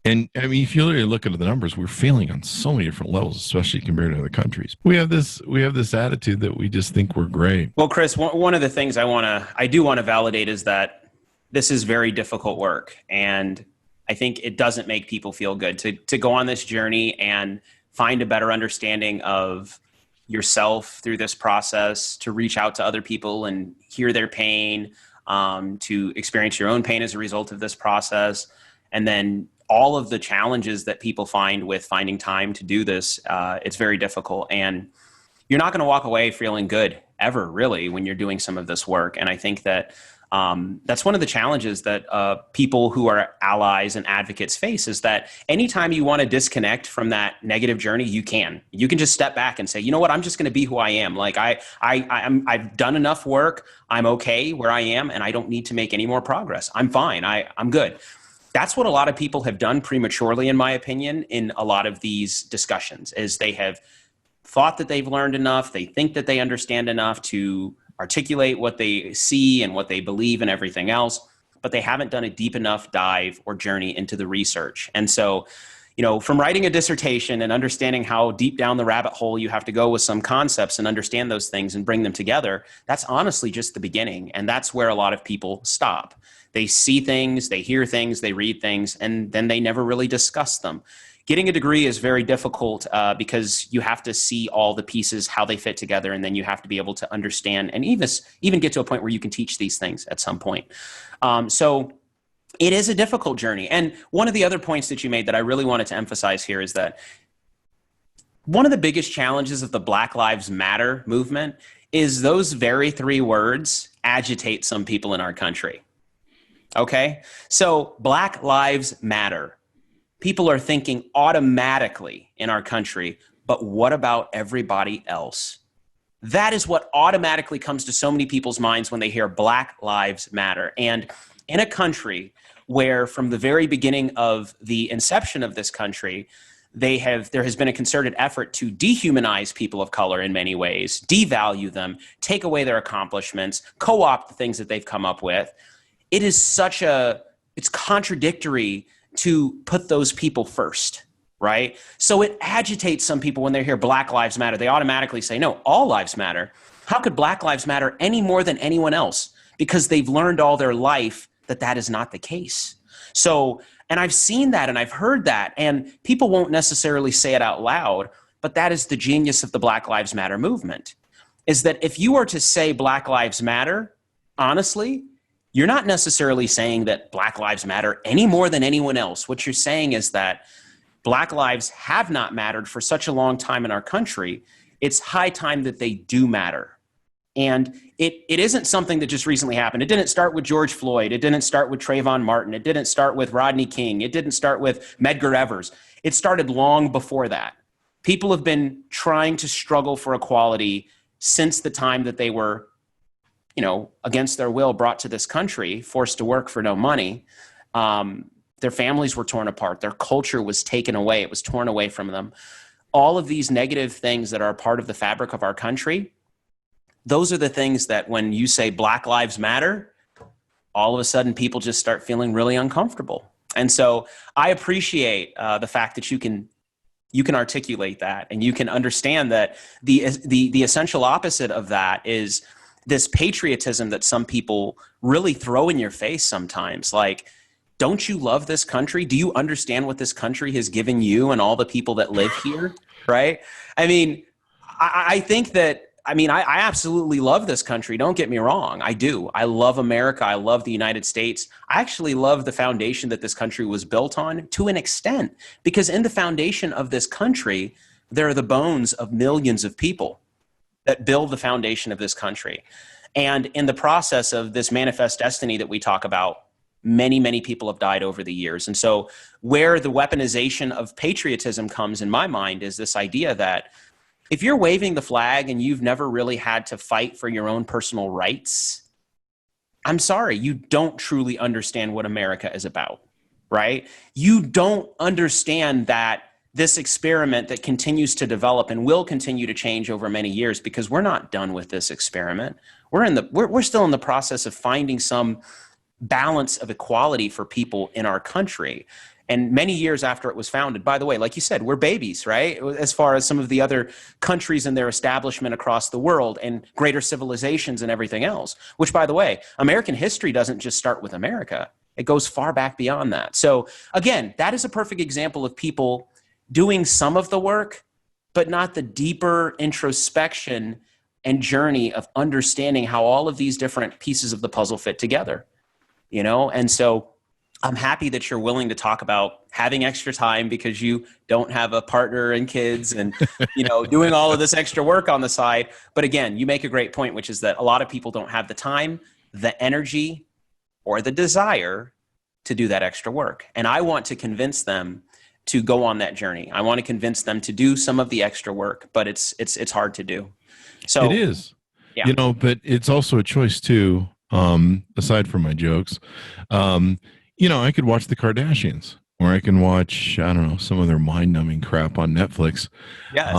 [SPEAKER 2] And I mean, if you really look at the numbers, we're failing on so many different levels, especially compared to other countries. We have this attitude that we just think we're great.
[SPEAKER 3] Well, Chris, one of the things I do want to validate is that this is very difficult work. And I think it doesn't make people feel good to go on this journey and find a better understanding of yourself through this process, to reach out to other people and hear their pain, to experience your own pain as a result of this process. And then all of the challenges that people find with finding time to do this, it's very difficult. And you're not going to walk away feeling good ever, really, when you're doing some of this work. And I think that that's one of the challenges that people who are allies and advocates face, is that anytime you want to disconnect from that negative journey, you can just step back and say, you know what, I'm just going to be who I am. Like I've done enough work. I'm okay where I am, and I don't need to make any more progress. I'm fine. I'm good. That's what a lot of people have done prematurely, in my opinion, in a lot of these discussions, is they have thought that they've learned enough. They think that they understand enough to articulate what they see and what they believe and everything else, but they haven't done a deep enough dive or journey into the research. And so, from writing a dissertation and understanding how deep down the rabbit hole you have to go with some concepts and understand those things and bring them together, that's honestly just the beginning. And that's where a lot of people stop. They see things, they hear things, they read things, and then they never really discuss them. Getting a degree is very difficult because you have to see all the pieces, how they fit together, and then you have to be able to understand and even get to a point where you can teach these things at some point. So it is a difficult journey. And one of the other points that you made that I really wanted to emphasize here is that one of the biggest challenges of the Black Lives Matter movement is those very three words agitate some people in our country. Okay? So Black Lives Matter. People are thinking automatically in our country, but what about everybody else? That is what automatically comes to so many people's minds when they hear Black Lives Matter. And in a country where from the very beginning of the inception of this country, there has been a concerted effort to dehumanize people of color in many ways, devalue them, take away their accomplishments, co-opt the things that they've come up with. It's contradictory to put those people first, right? So it agitates some people when they hear Black Lives Matter. They automatically say, no, all lives matter. How could Black lives matter any more than anyone else? Because they've learned all their life that is not the case. So, and I've seen that and I've heard that, and people won't necessarily say it out loud, but that is the genius of the Black Lives Matter movement, is that if you are to say Black Lives Matter, honestly, you're not necessarily saying that Black lives matter any more than anyone else. What you're saying is that Black lives have not mattered for such a long time in our country. It's high time that they do matter. And it isn't something that just recently happened. It didn't start with George Floyd. It didn't start with Trayvon Martin. It didn't start with Rodney King. It didn't start with Medgar Evers. It started long before that. People have been trying to struggle for equality since the time that they were against their will, brought to this country, forced to work for no money. Their families were torn apart. Their culture was taken away. It was torn away from them. All of these negative things that are a part of the fabric of our country, those are the things that when you say Black Lives Matter, all of a sudden people just start feeling really uncomfortable. And so I appreciate the fact that you can articulate that, and you can understand that the essential opposite of that is this patriotism that some people really throw in your face sometimes. Like, don't you love this country? Do you understand what this country has given you and all the people that live here? Right? I mean, I think that, I absolutely love this country. Don't get me wrong. I do. I love America. I love the United States. I actually love the foundation that this country was built on to an extent, because in the foundation of this country, there are the bones of millions of people that build the foundation of this country. And in the process of this manifest destiny that we talk about, many, many people have died over the years. And so where the weaponization of patriotism comes in my mind is this idea that if you're waving the flag and you've never really had to fight for your own personal rights, I'm sorry, you don't truly understand what America is about, right? You don't understand that this experiment that continues to develop and will continue to change over many years, because we're not done with this experiment. We're still in the process of finding some balance of equality for people in our country. And many years after it was founded, by the way, like you said, we're babies, right? As far as some of the other countries and their establishment across the world and greater civilizations and everything else, which, by the way, American history doesn't just start with America. It goes far back beyond that. So again, that is a perfect example of people doing some of the work, but not the deeper introspection and journey of understanding how all of these different pieces of the puzzle fit together, you know? And so I'm happy that you're willing to talk about having extra time because you don't have a partner and kids and, you know, doing all of this extra work on the side. But again, you make a great point, which is that a lot of people don't have the time, the energy, or the desire to do that extra work. And I want to convince them to go on that journey. I want to convince them to do some of the extra work, but it's hard to do. So
[SPEAKER 2] it is,
[SPEAKER 3] yeah.
[SPEAKER 2] you know, but it's also a choice too. Aside from my jokes, you know, I could watch the Kardashians, or I can watch, I don't know, some of their mind-numbing crap on Netflix.
[SPEAKER 3] Yes.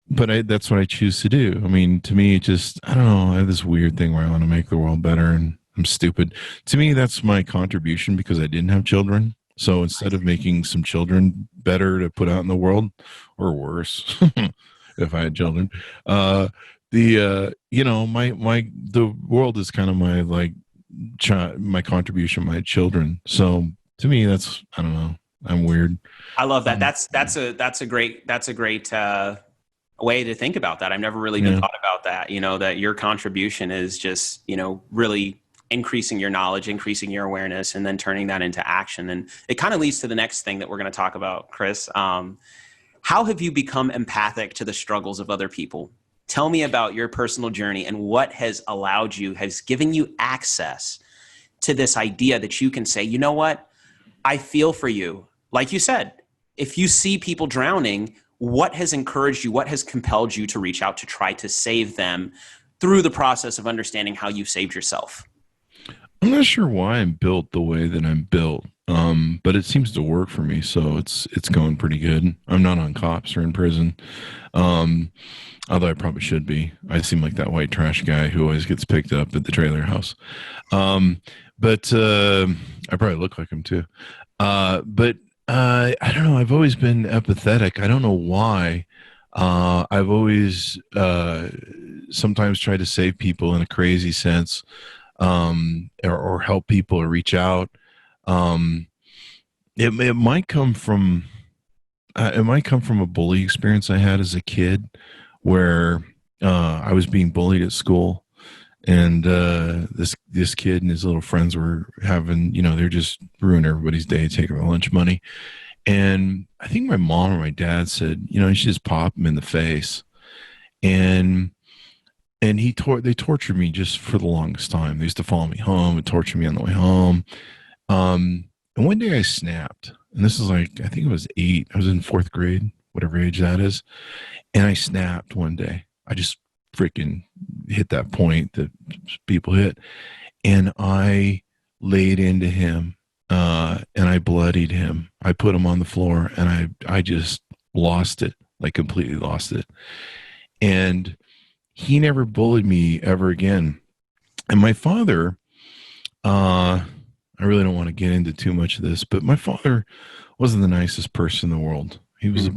[SPEAKER 2] But that's what I choose to do. I mean, to me, it just, I don't know, I have this weird thing where I want to make the world better, and I'm stupid. To me, that's my contribution because I didn't have children. So instead of making some children better to put out in the world, or worse, if I had children, you know, the world is kind of my, like, my contribution, my children. So to me, that's, I don't know, I'm weird.
[SPEAKER 3] I love that. That's a great way to think about that. I've never really been thought about that, you know, that your contribution is just, you know, really increasing your knowledge, increasing your awareness, and then turning that into action. And it kind of leads to the next thing that we're going to talk about, Chris. How have you become empathic to the struggles of other people? Tell me about your personal journey and what has given you access to this idea that you can say, you know what, I feel for you. Like you said, if you see people drowning, what has encouraged you? What has compelled you to reach out to try to save them through the process of understanding how you saved yourself?
[SPEAKER 2] I'm not sure why I'm built the way that I'm built, but it seems to work for me, so it's going pretty good. I'm not on cops or in prison, although I probably should be. I seem like that white trash guy who always gets picked up at the trailer house, but I probably look like him too. But I don't know. I've always been empathetic. I don't know why. I've always sometimes tried to save people in a crazy sense. Or help people or reach out. It might come from a bully experience I had as a kid, where I was being bullied at school, and this kid and his little friends were having, you know, they're just ruining everybody's day, taking their lunch money. And I think my mom or my dad said, you know, you should just pop him in the face. And they tortured me just for the longest time. They used to follow me home and torture me on the way home. And one day I snapped, and this is like, I think it was 8. I was in 4th grade, whatever age that is. And I snapped one day. I just freaking hit that point that people hit. And I laid into him, and I bloodied him. I put him on the floor, and I just lost it, like completely lost it. And he never bullied me ever again. And my father, I really don't want to get into too much of this, but my father wasn't the nicest person in the world. He was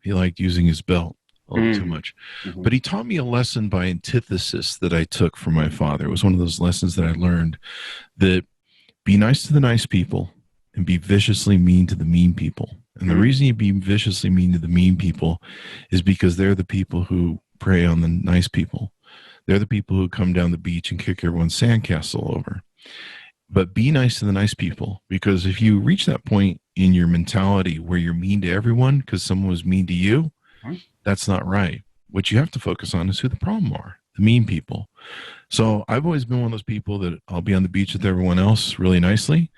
[SPEAKER 2] he liked using his belt a little too much. Mm-hmm. But he taught me a lesson by antithesis that I took from my father. It was one of those lessons that I learned, that be nice to the nice people and be viciously mean to the mean people. And the reason you be viciously mean to the mean people is because they're the people who prey on the nice people. They're the people who come down the beach and kick everyone's sandcastle over. But be nice to the nice people, because if you reach that point in your mentality where you're mean to everyone because someone was mean to you, that's not right. What you have to focus on is who the problem are, the mean people. So I've always been one of those people that I'll be on the beach with everyone else really nicely,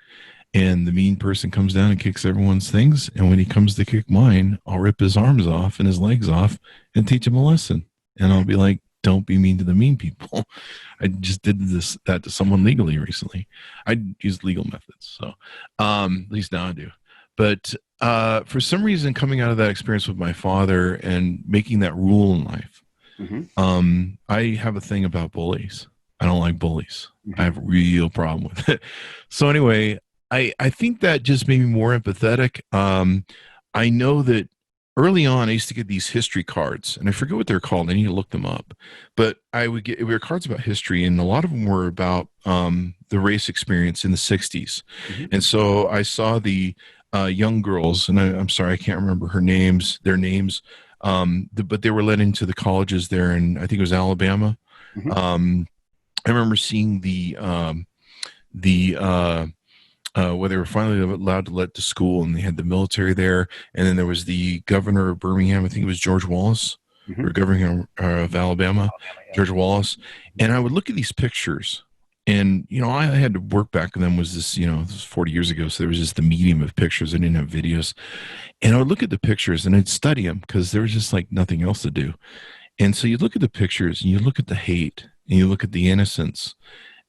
[SPEAKER 2] and the mean person comes down and kicks everyone's things. And when he comes to kick mine, I'll rip his arms off and his legs off and teach him a lesson. And I'll be like, don't be mean to the mean people. I just did that to someone legally recently. I used legal methods. So at least now I do. But for some reason, coming out of that experience with my father and making that rule in life, I have a thing about bullies. I don't like bullies. I have a real problem with it. So anyway, I think that just made me more empathetic. I know that early on, I used to get these history cards, and I forget what they're called. I need to look them up. But I would get, we were cards about history, and a lot of them were about the race experience in the 60s.
[SPEAKER 3] Mm-hmm.
[SPEAKER 2] And so I saw the young girls, and I'm sorry, I can't remember their names, but they were led into the colleges there, and I think it was Alabama.
[SPEAKER 3] Mm-hmm.
[SPEAKER 2] I remember seeing where they were finally allowed to let to school, and they had the military there. And then there was the governor of Birmingham. I think it was George Wallace,
[SPEAKER 3] Mm-hmm.
[SPEAKER 2] or governor of Alabama, George Wallace. And I would look at these pictures, and, I had to work back then was this, this was 40 years ago. So there was just the medium of pictures. I didn't have videos. And I would look at the pictures and I'd study them because there was just like nothing else to do. And so you look at the pictures and you look at the hate and you look at the innocence,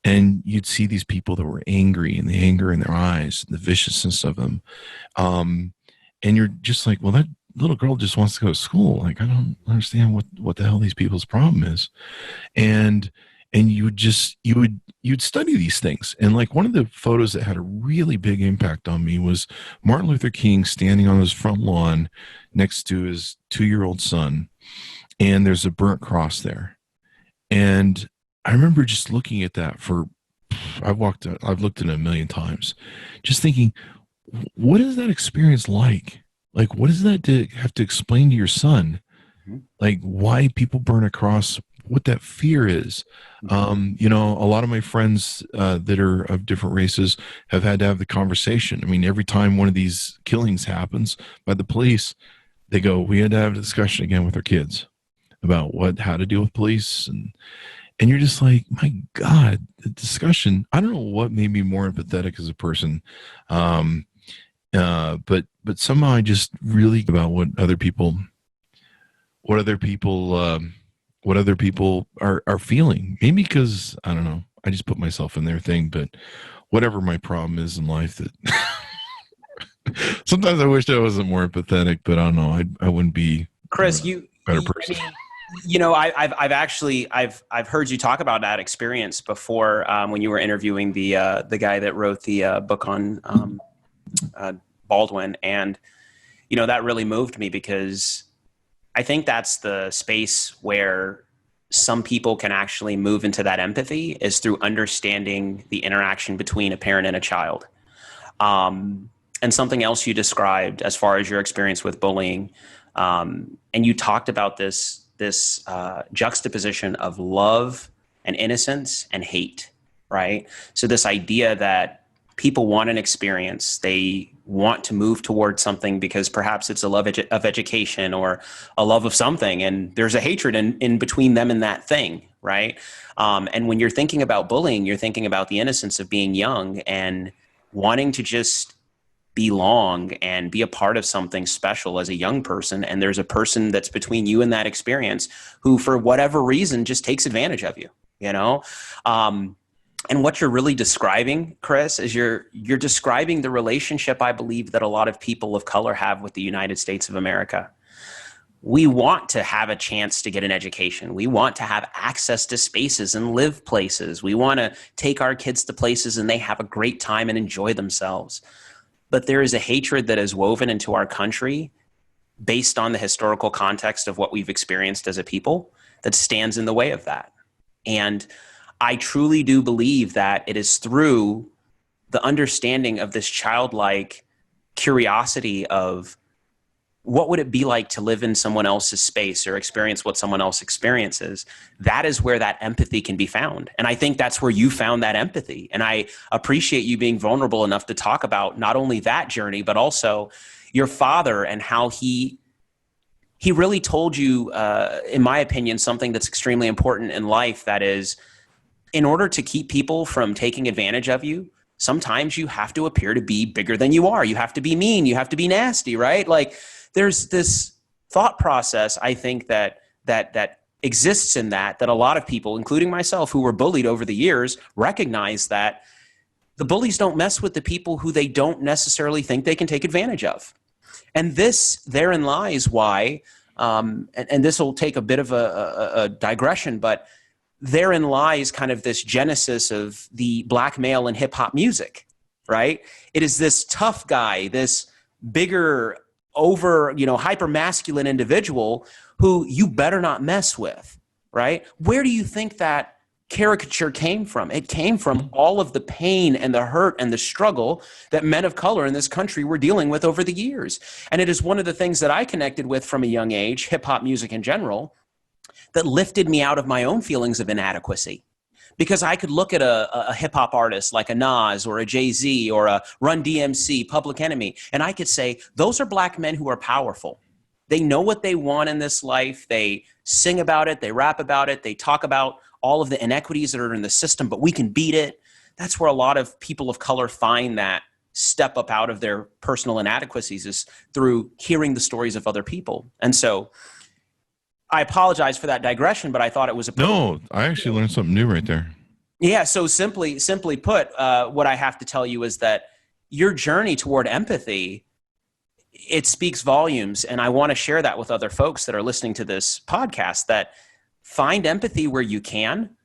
[SPEAKER 2] and you'd see these people that were angry, and the anger in their eyes, the viciousness of them. And you're just like, well, that little girl just wants to go to school. Like, I don't understand what the hell these people's problem is. And you'd study these things. And like one of the photos that had a really big impact on me was Martin Luther King standing on his front lawn next to his 2-year-old son. And there's a burnt cross there. And I remember just looking at that I've looked at it a million times, just thinking, what is that experience like? Like, what is that to have to explain to your son?
[SPEAKER 3] Mm-hmm.
[SPEAKER 2] Like, why people burn a cross, what that fear is.
[SPEAKER 3] Mm-hmm.
[SPEAKER 2] A lot of my friends that are of different races have had to have the conversation. I mean, every time one of these killings happens by the police, they go, we had to have a discussion again with our kids about how to deal with police. And you're just like, my God, the discussion. I don't know what made me more empathetic as a person. But somehow I just really about what other people are feeling. Maybe because, I don't know, I just put myself in their thing, but whatever my problem is in life, that sometimes I wish I wasn't more empathetic, but I don't know. I wouldn't be
[SPEAKER 3] Chris,
[SPEAKER 2] a better person.
[SPEAKER 3] I've heard you talk about that experience before when you were interviewing the guy that wrote the book on Baldwin, and that really moved me, because I think that's the space where some people can actually move into that empathy, is through understanding the interaction between a parent and a child. And something else you described as far as your experience with bullying, and you talked about this juxtaposition of love and innocence and hate, right? So this idea that people want an experience, they want to move towards something because perhaps it's a love of education or a love of something, and there's a hatred in between them and that thing, right? And when you're thinking about bullying, you're thinking about the innocence of being young and wanting to just belong and be a part of something special as a young person. And there's a person that's between you and that experience who, for whatever reason, just takes advantage of you, and what you're really describing, Chris, is you're describing the relationship, I believe, that a lot of people of color have with the United States of America. We want to have a chance to get an education. We want to have access to spaces and live places. We want to take our kids to places and they have a great time and enjoy themselves. But there is a hatred that is woven into our country based on the historical context of what we've experienced as a people that stands in the way of that. And I truly do believe that it is through the understanding of this childlike curiosity of what would it be like to live in someone else's space or experience what someone else experiences, that is where that empathy can be found. And I think that's where you found that empathy. And I appreciate you being vulnerable enough to talk about not only that journey, but also your father and how he really told you, in my opinion, something that's extremely important in life, that is, in order to keep people from taking advantage of you, sometimes you have to appear to be bigger than you are. You have to be mean. You have to be nasty, right? Like, there's this thought process, I think, that exists in that a lot of people, including myself, who were bullied over the years, recognize that the bullies don't mess with the people who they don't necessarily think they can take advantage of. And therein lies why, and this will take a bit of a digression, but therein lies kind of this genesis of the black male in hip hop music, right? It is this tough guy, this bigger, over, hyper masculine individual who you better not mess with, right? Where do you think that caricature came from? It came from all of the pain and the hurt and the struggle that men of color in this country were dealing with over the years. And it is one of the things that I connected with from a young age, hip hop music in general, that lifted me out of my own feelings of inadequacy. Because I could look at a hip hop artist like a Nas or a Jay-Z or a Run DMC, Public Enemy, and I could say, those are black men who are powerful. They know what they want in this life. They sing about it. They rap about it. They talk about all of the inequities that are in the system, but we can beat it. That's where a lot of people of color find that step up out of their personal inadequacies, is through hearing the stories of other people. And so I apologize for that digression, but I thought it was
[SPEAKER 2] No, I actually learned something new right there.
[SPEAKER 3] Yeah. So simply put, what I have to tell you is that your journey toward empathy, it speaks volumes. And I want to share that with other folks that are listening to this podcast, that find empathy where you can,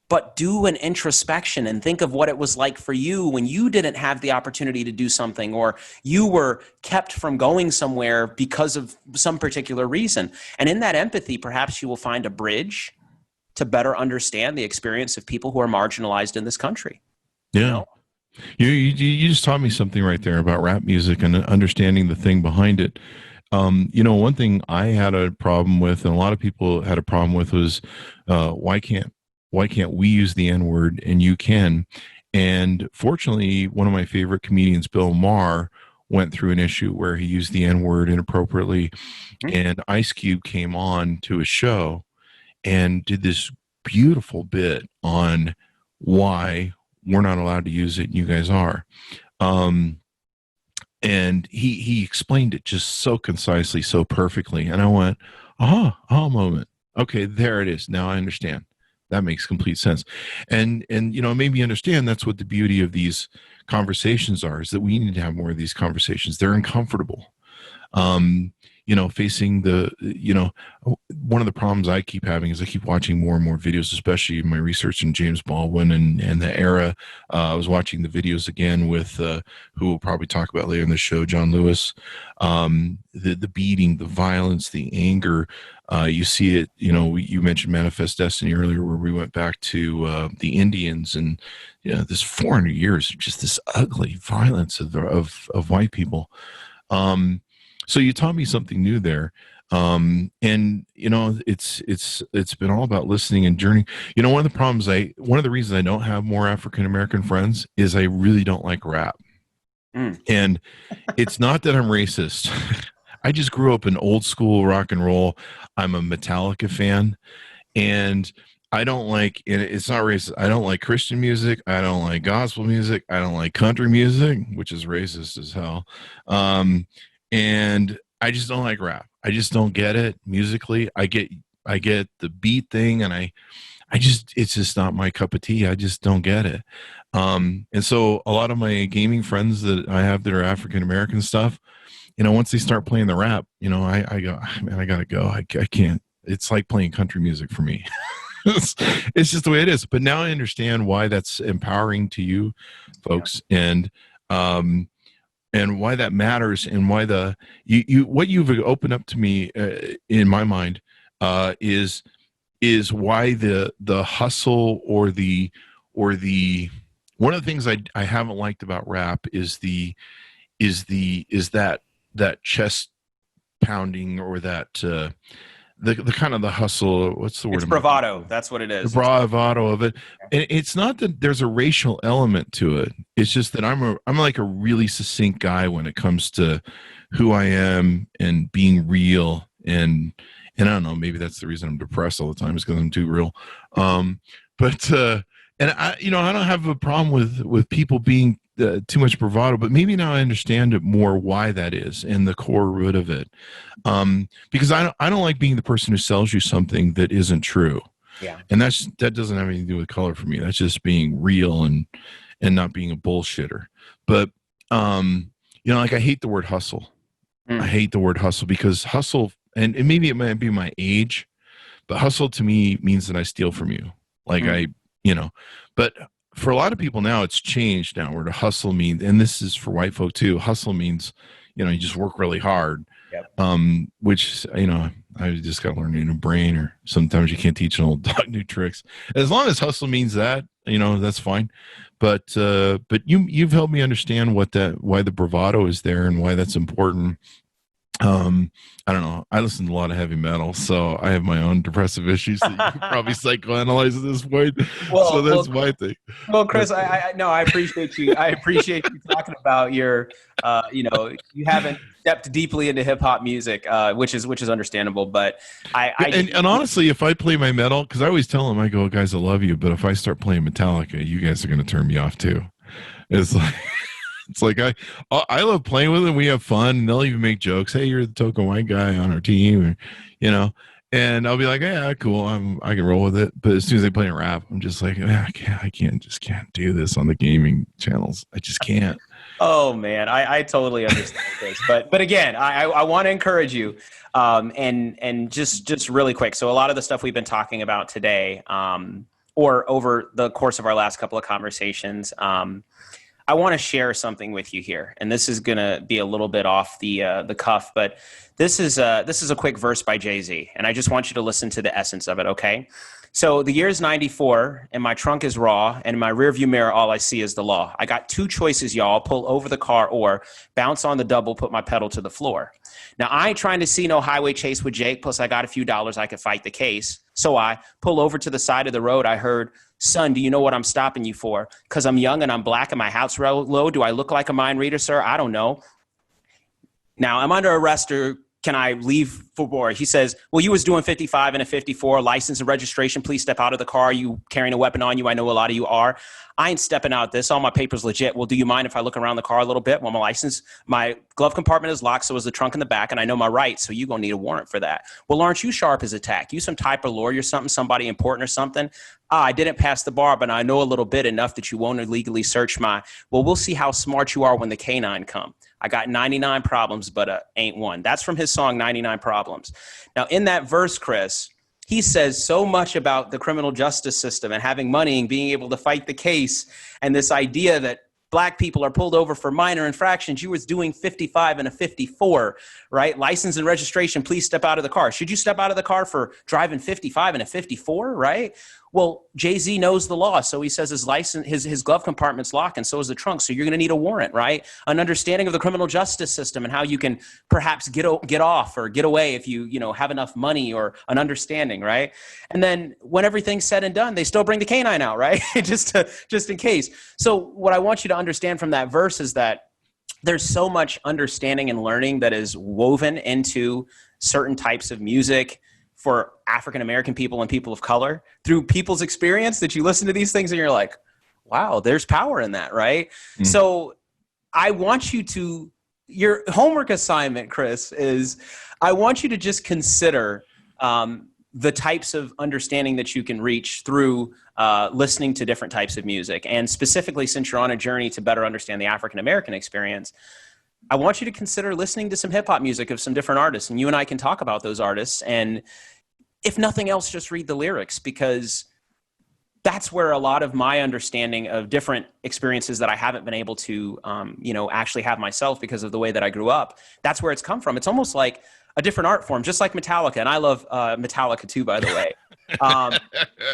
[SPEAKER 3] but do an introspection and think of what it was like for you when you didn't have the opportunity to do something, or you were kept from going somewhere because of some particular reason. And in that empathy, perhaps you will find a bridge to better understand the experience of people who are marginalized in this country.
[SPEAKER 2] Yeah. You just taught me something right there about rap music and understanding the thing behind it. One thing I had a problem with, and a lot of people had a problem with, was why can't we use the N-word and you can? And fortunately, one of my favorite comedians, Bill Maher, went through an issue where he used the N-word inappropriately, and Ice Cube came on to a show and did this beautiful bit on why we're not allowed to use it and you guys are. And he explained it just so concisely, so perfectly. And I went, aha moment. Okay, there it is. Now I understand. That makes complete sense. And it made me understand that's what the beauty of these conversations are, is that we need to have more of these conversations. They're uncomfortable. Facing one of the problems I keep having is I keep watching more and more videos, especially in my research in James Baldwin and the era. I was watching the videos again with who we'll probably talk about later in the show, John Lewis. The beating, the violence, the anger. You see it, you mentioned Manifest Destiny earlier, where we went back to the Indians, and this 400 years, just this ugly violence of white people. So you taught me something new there. And it's been all about listening and journeying. One of the reasons I don't have more African-American friends is I really don't like rap. And it's not that I'm racist. I just grew up in old school rock and roll. I'm a Metallica fan, and I don't like, and it's not racist, I don't like Christian music. I don't like gospel music. I don't like country music, which is racist as hell. And I just don't like rap. I just don't get it musically. I get the beat thing, and it's just not my cup of tea. I just don't get it. And so a lot of my gaming friends that I have that are African-American stuff, once they start playing the rap, I go, man, I gotta go. I can't. It's like playing country music for me. It's just the way it is. But now I understand why that's empowering to you folks. And why that matters, and why what you've opened up to me in my mind is why the hustle or the one of the things I haven't liked about rap is that chest pounding, or that the kind of the hustle. What's the word?
[SPEAKER 3] It's bravado. That's what it is.
[SPEAKER 2] The bravado of it. And it's not that there's a racial element to it. It's just that I'm like a really succinct guy when it comes to who I am and being real. And I don't know, maybe that's the reason I'm depressed all the time, is because I'm too real. And I don't have a problem with people being too much bravado, but maybe now I understand it more, why that is, and the core root of it. Because I don't like being the person who sells you something that isn't true.
[SPEAKER 3] Yeah.
[SPEAKER 2] And that doesn't have anything to do with color for me. That's just being real and not being a bullshitter. But like, I hate the word hustle. I hate the word hustle, because hustle, and maybe it might be my age, but hustle to me means that I steal from you. Like but for a lot of people now, it's changed now where to hustle means, and this is for white folk too, hustle means, you just work really hard.
[SPEAKER 3] Yep.
[SPEAKER 2] Which, I just got to learn a new brain, or sometimes you can't teach an old dog new tricks. As long as hustle means that, that's fine. But you've helped me understand why the bravado is there and why that's important. I don't know. I listen to a lot of heavy metal, so I have my own depressive issues that you can probably psychoanalyze at this point. So that's my thing.
[SPEAKER 3] Well, Chris, I appreciate you. I appreciate you talking about your, you haven't stepped deeply into hip hop music, which is understandable. But
[SPEAKER 2] and honestly, if I play my metal, because I always tell them, I go, guys, I love you, but if I start playing Metallica, you guys are going to turn me off too. It's like. It's like I love playing with them. We have fun, and they'll even make jokes. Hey, you're the token white guy on our team, or, and I'll be like, yeah, cool. I can roll with it. But as soon as they play rap, I'm just like, I can't do this on the gaming channels. I just can't.
[SPEAKER 3] Oh man, I totally understand this, but again, I want to encourage you, and just really quick. So a lot of the stuff we've been talking about today, or over the course of our last couple of conversations, I want to share something with you here, and this is going to be a little bit off the cuff, but this is a quick verse by Jay-Z, and I just want you to listen to the essence of it, okay? So the year is 94, and my trunk is raw, and in my rearview mirror, all I see is the law. I got two choices, y'all: pull over the car or bounce on the double, put my pedal to the floor. Now, I ain't trying to see no highway chase with Jake, plus I got a few dollars, I could fight the case. So I pull over to the side of the road. I heard, son, do you know what I'm stopping you for? Because I'm young and I'm black and my house low. Do I look like a mind reader, sir? I don't know. Now, I'm under arrest, or can I leave for board? He says, well, you was doing 55 and a 54, license and registration. Please step out of the car. You carrying a weapon on you. I know a lot of you are. I ain't stepping out this. All my papers legit. Well, do you mind if I look around the car a little bit? Well, my glove compartment is locked, so is the trunk in the back, and I know my rights, so you gonna need a warrant for that. Well, aren't you sharp as a tack? You some type of lawyer, somebody important or something? I didn't pass the bar, but I know a little bit, enough that you won't illegally search well, we'll see how smart you are when the canine come. I got 99 problems, but ain't one. That's from his song, 99 Problems. Now, in that verse, Chris, he says so much about the criminal justice system and having money and being able to fight the case, and this idea that black people are pulled over for minor infractions. You was doing 55 and a 54, right? License and registration, please step out of the car. Should you step out of the car for driving 55 and a 54, right? Well, Jay-Z knows the law, so he says his glove compartment's locked, and so is the trunk, so you're going to need a warrant, right? An understanding of the criminal justice system and how you can perhaps get off or get away if you have enough money, or an understanding, right? And then when everything's said and done, they still bring the canine out, right? just in case. So what I want you to understand from that verse is that there's so much understanding and learning that is woven into certain types of music for African-American people and people of color through people's experience, that you listen to these things and you're like, wow, there's power in that, right? Mm. So I want you to, your homework assignment, Chris, is I want you to just consider the types of understanding that you can reach through listening to different types of music. And specifically, since you're on a journey to better understand the African-American experience, I want you to consider listening to some hip-hop music of some different artists, and you and I can talk about those artists, and if nothing else, just read the lyrics, because that's where a lot of my understanding of different experiences that I haven't been able to, actually have myself because of the way that I grew up, that's where it's come from. It's almost like a different art form, just like Metallica, and I love Metallica too, by the way.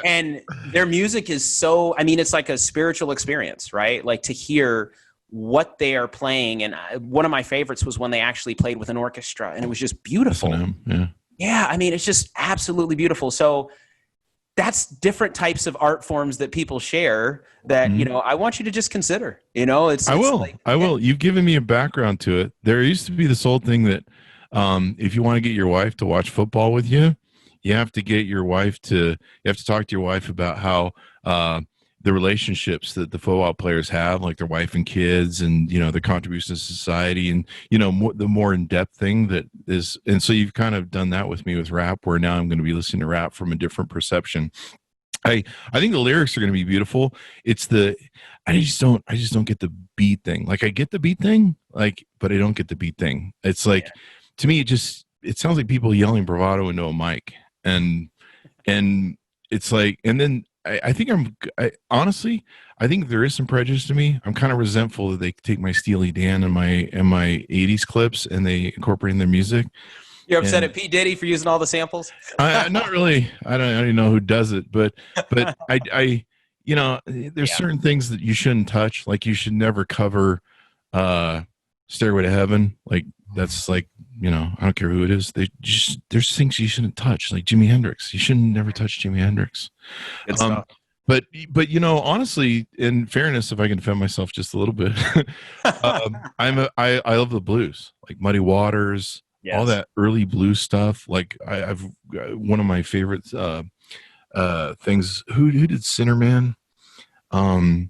[SPEAKER 3] And their music is so, it's like a spiritual experience, right? Like to hear what they are playing. And one of my favorites was when they actually played with an orchestra, and it was just beautiful. Yeah, it's just absolutely beautiful. So that's different types of art forms that people share that, I want you to just consider, I
[SPEAKER 2] will. You've given me a background to it. There used to be this old thing that if you want to get your wife to watch football with you, you have to talk to your wife about how the relationships that the football players have, like their wife and kids, and their contribution to society, and the more in-depth thing that is. And so you've kind of done that with me with rap, where now I'm going to be listening to rap from a different perception. I think the lyrics are going to be beautiful. It's I just don't get the beat thing. Like, I get the beat thing, but I don't get the beat thing. It's like, to me, it sounds like people yelling bravado into a mic, and it's like, and then I think honestly, I think there is some prejudice to me. I'm kind of resentful that they take my Steely Dan and my 80s clips and they incorporate in their music.
[SPEAKER 3] You're upset at P. Diddy for using all the samples?
[SPEAKER 2] Not really. I don't even know who does it, but I there's certain things that you shouldn't touch. Like you should never cover Stairway to Heaven. Like that's like, I don't care who it is. There's things you shouldn't touch, like Jimi Hendrix. You shouldn't never touch Jimi Hendrix.
[SPEAKER 3] Good stuff.
[SPEAKER 2] But honestly, in fairness, if I can defend myself just a little bit, I love the blues, like Muddy Waters, all that early blues stuff. Like I've one of my favorite things. Who did Sinnerman? Oh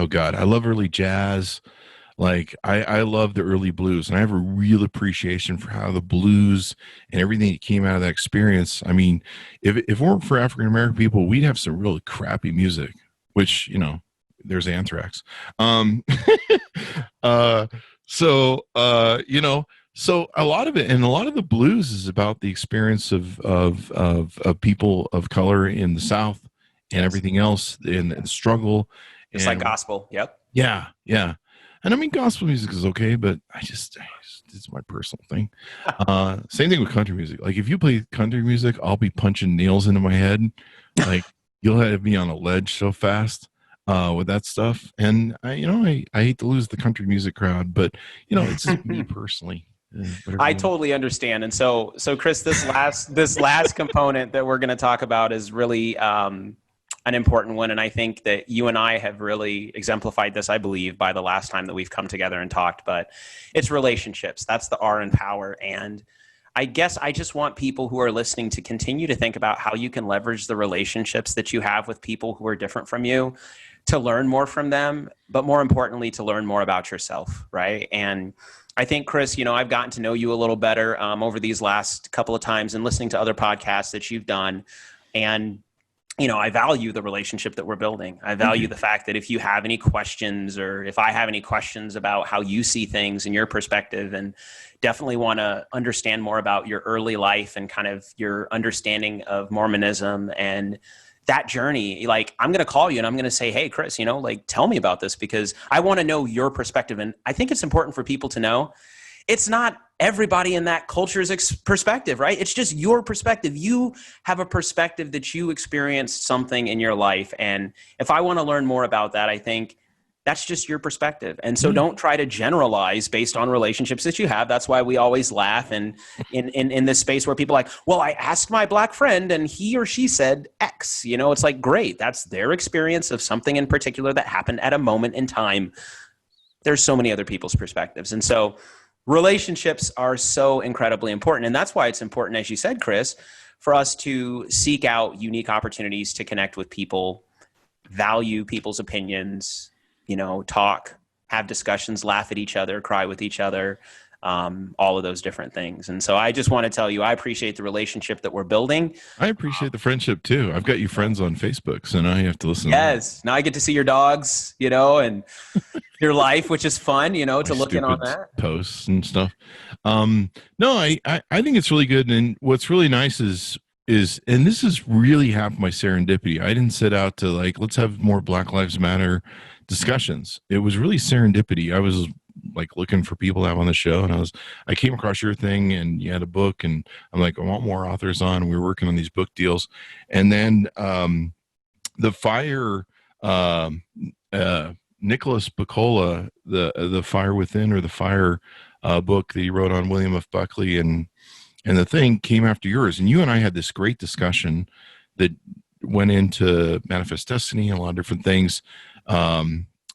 [SPEAKER 2] God, I love early jazz. Like I love the early blues, and I have a real appreciation for how the blues and everything that came out of that experience. I mean, if it weren't for African American people, we'd have some really crappy music, which, there's Anthrax. So a lot of it, and a lot of the blues is about the experience of people of color in the South and everything else, and the struggle.
[SPEAKER 3] It's like gospel. Yep.
[SPEAKER 2] Yeah. And I mean, gospel music is okay, but I just it's my personal thing. Same thing with country music. Like if you play country music, I'll be punching nails into my head. Like you'll have me on a ledge so fast with that stuff. And I hate to lose the country music crowd, but it's just me personally.
[SPEAKER 3] I totally understand. And so Chris, this last component that we're going to talk about is really an important one. And I think that you and I have really exemplified this, I believe, by the last time that we've come together and talked, but it's relationships. That's the R in power. And I guess I just want people who are listening to continue to think about how you can leverage the relationships that you have with people who are different from you to learn more from them, but more importantly, to learn more about yourself, right? And I think, Chris, I've gotten to know you a little better over these last couple of times and listening to other podcasts that you've done. And I value the relationship that we're building. I value the fact that if you have any questions, or if I have any questions about how you see things in your perspective, and definitely want to understand more about your early life and kind of your understanding of Mormonism and that journey, like I'm going to call you and I'm going to say, hey, Chris, tell me about this, because I want to know your perspective. And I think it's important for people to know it's not everybody in that culture's perspective, right? It's just your perspective. You have a perspective that you experienced something in your life. And if I want to learn more about that, I think that's just your perspective. And so don't try to generalize based on relationships that you have. That's why we always laugh. And in this space where people are like, well, I asked my black friend and he or she said X, it's like, great. That's their experience of something in particular that happened at a moment in time. There's so many other people's perspectives. And so relationships are so incredibly important. And that's why it's important, as you said, Chris, for us to seek out unique opportunities to connect with people, value people's opinions, talk, have discussions, laugh at each other, cry with each other, all of those different things. And so I just want to tell you, I appreciate the relationship that we're building.
[SPEAKER 2] I appreciate the friendship too. I've got you friends on Facebook, so now you have to listen.
[SPEAKER 3] Yes. Now I get to see your dogs, and your life, which is fun, to look in on that.
[SPEAKER 2] Posts and stuff. No, I think it's really good. And what's really nice is, and this is really half my serendipity. I didn't set out to let's have more Black Lives Matter discussions. It was really serendipity. I was looking for people to have on the show, and I came across your thing, and you had a book, and I'm like, I want more authors on. And we were working on these book deals, and then the Fire, Nicholas Bacola, the Fire Within, or the Fire book that he wrote on William F. Buckley, and the thing came after yours, and you and I had this great discussion that went into Manifest Destiny and a lot of different things.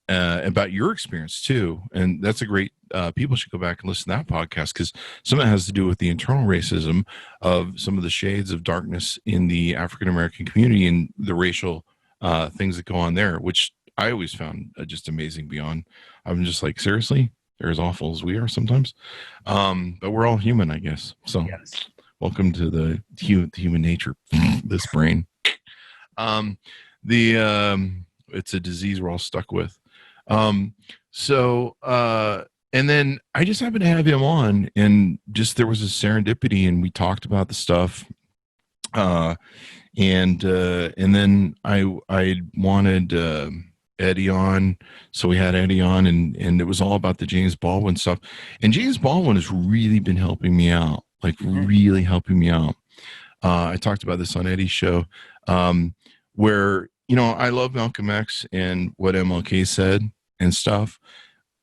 [SPEAKER 2] About your experience too, and that's a great. People should go back and listen to that podcast, because some of it has to do with the internal racism of some of the shades of darkness in the African American community and the racial things that go on there, which I always found just amazing. Beyond, I'm just like, seriously, they're as awful as we are sometimes, but we're all human, I guess. So, yes. Welcome to the human nature, this brain. It's a disease we're all stuck with. And then I just happened to have him on, and just there was a serendipity, and we talked about the stuff. And then I wanted Eddie on, so we had Eddie on, and it was all about the James Baldwin stuff. And James Baldwin has really been helping me out, like really helping me out. I talked about this on Eddie's show, where, you know, I love Malcolm X and what MLK said and stuff,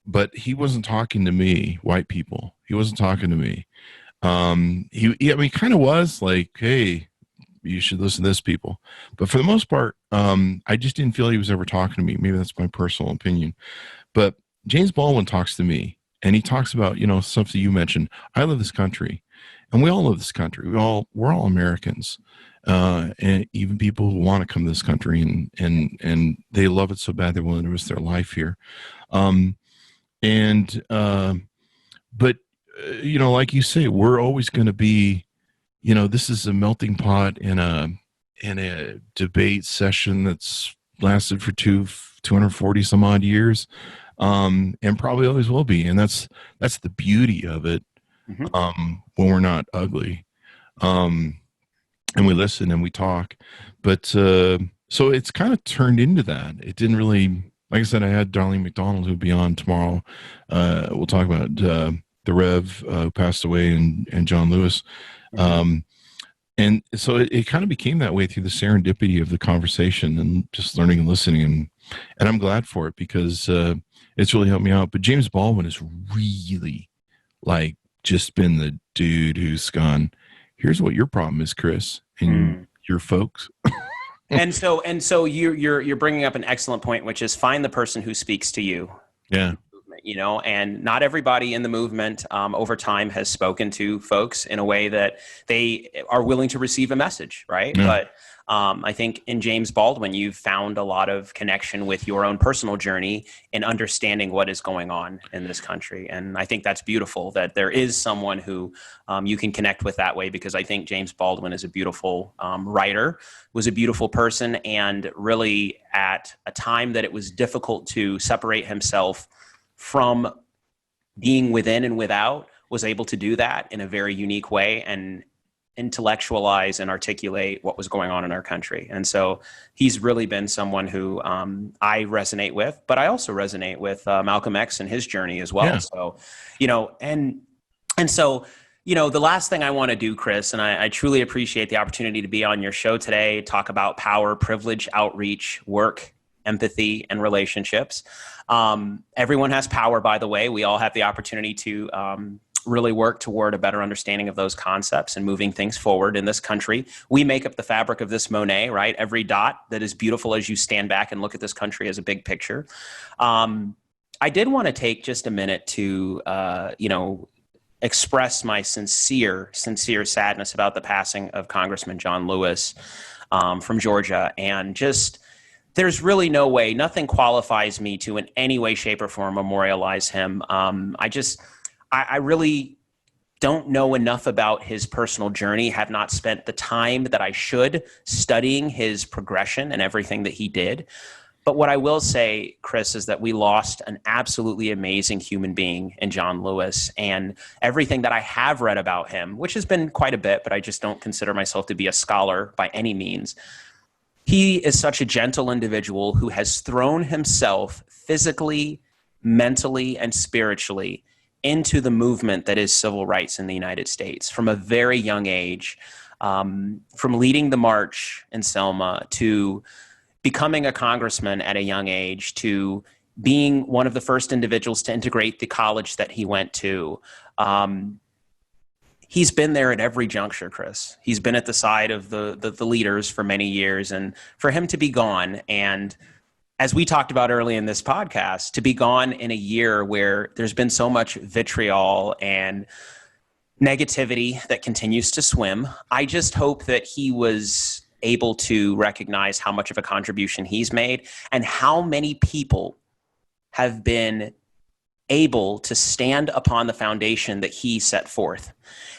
[SPEAKER 2] but he wasn't talking to me, white people. He wasn't talking to me. He kind of was like, hey, you should listen to this, people. But for the most part, I just didn't feel he was ever talking to me. Maybe that's my personal opinion. But James Baldwin talks to me, and he talks about, you know, stuff that you mentioned. I love this country, and we all love this country. We're all Americans, and even people who want to come to this country, and they love it so bad they're willing to risk their life here. But you know, like you say, we're always going to be, you know, this is a melting pot in a debate session that's lasted for 240 some odd years, and probably always will be. And that's the beauty of it. When we're not ugly, and we listen and we talk, but so it's kind of turned into that. It didn't really, like I said, I had Darlene McDonald, who'll be on tomorrow. We'll talk about the Rev who passed away, and John Lewis. And so it kind of became that way through the serendipity of the conversation and just learning and listening. And I'm glad for it, because it's really helped me out. But James Baldwin has really, like, just been the dude who's gone, here's what your problem is, Chris, and your folks.
[SPEAKER 3] And so you're bringing up an excellent point, which is find the person who speaks to you.
[SPEAKER 2] Yeah.
[SPEAKER 3] You know, and not everybody in the movement over time has spoken to folks in a way that they are willing to receive a message, right? Yeah. But I think in James Baldwin, you've found a lot of connection with your own personal journey and understanding what is going on in this country. And I think that's beautiful that there is someone who you can connect with that way, because I think James Baldwin is a beautiful writer, was a beautiful person, and really at a time that it was difficult to separate himself from being within and without, was able to do that in a very unique way and intellectualize and articulate what was going on in our country. And so he's really been someone who I resonate with, but I also resonate with Malcolm X and his journey as well. Yeah. So, you know, and so, you know, the last thing I want to do, Chris, and I truly appreciate the opportunity to be on your show today, talk about power, privilege, outreach, work, empathy, and relationships. Everyone has power, by the way. We all have the opportunity to really work toward a better understanding of those concepts and moving things forward in this country. We make up the fabric of this Monet, right? Every dot that is beautiful as you stand back and look at this country as a big picture. I did want to take just a minute to, you know, express my sincere sadness about the passing of Congressman John Lewis from Georgia, and just, there's really no way, nothing qualifies me to in any way, shape, or form memorialize him. I really don't know enough about his personal journey, have not spent the time that I should studying his progression and everything that he did. But what I will say, Chris, is that we lost an absolutely amazing human being in John Lewis, and everything that I have read about him, which has been quite a bit, but I just don't consider myself to be a scholar by any means. He is such a gentle individual who has thrown himself physically, mentally, and spiritually into the movement that is civil rights in the United States from a very young age, from leading the march in Selma to becoming a congressman at a young age to being one of the first individuals to integrate the college that he went to. He's been there at every juncture, Chris. He's been at the side of the leaders for many years, and for him to be gone, and as we talked about early in this podcast, to be gone in a year where there's been so much vitriol and negativity that continues to swim, I just hope that he was able to recognize how much of a contribution he's made and how many people have been able to stand upon the foundation that he set forth.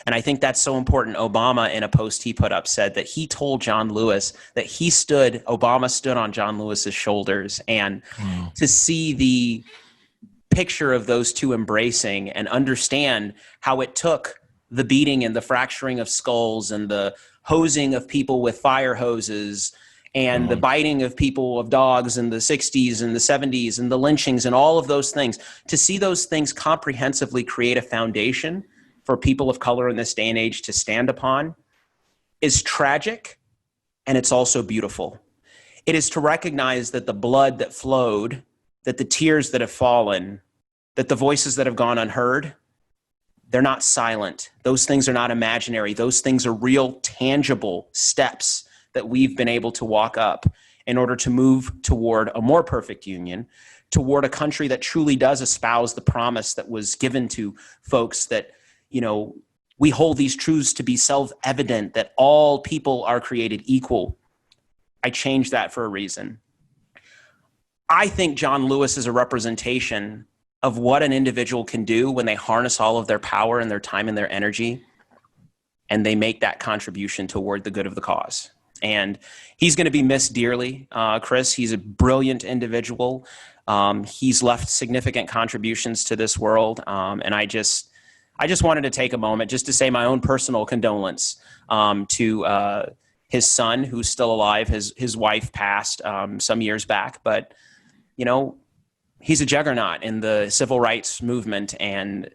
[SPEAKER 3] And I think that's so important. Obama, in a post he put up, said that he told John Lewis that Obama stood on John Lewis's shoulders. And to see the picture of those two embracing and understand how it took the beating and the fracturing of skulls and the hosing of people with fire hoses and the biting of people, of dogs in the 60s and the 70s and the lynchings and all of those things, to see those things comprehensively create a foundation for people of color in this day and age to stand upon is tragic, and it's also beautiful. It is to recognize that the blood that flowed, that the tears that have fallen, that the voices that have gone unheard, they're not silent. Those things are not imaginary. Those things are real, tangible steps that we've been able to walk up in order to move toward a more perfect union, toward a country that truly does espouse the promise that was given to folks that, we hold these truths to be self-evident, that all people are created equal. I changed that for a reason. I think John Lewis is a representation of what an individual can do when they harness all of their power and their time and their energy, and they make that contribution toward the good of the cause. And he's going to be missed dearly, Chris. He's a brilliant individual. He's left significant contributions to this world. And I just wanted to take a moment just to say my own personal condolence to his son, who's still alive. His wife passed some years back, but he's a juggernaut in the civil rights movement, and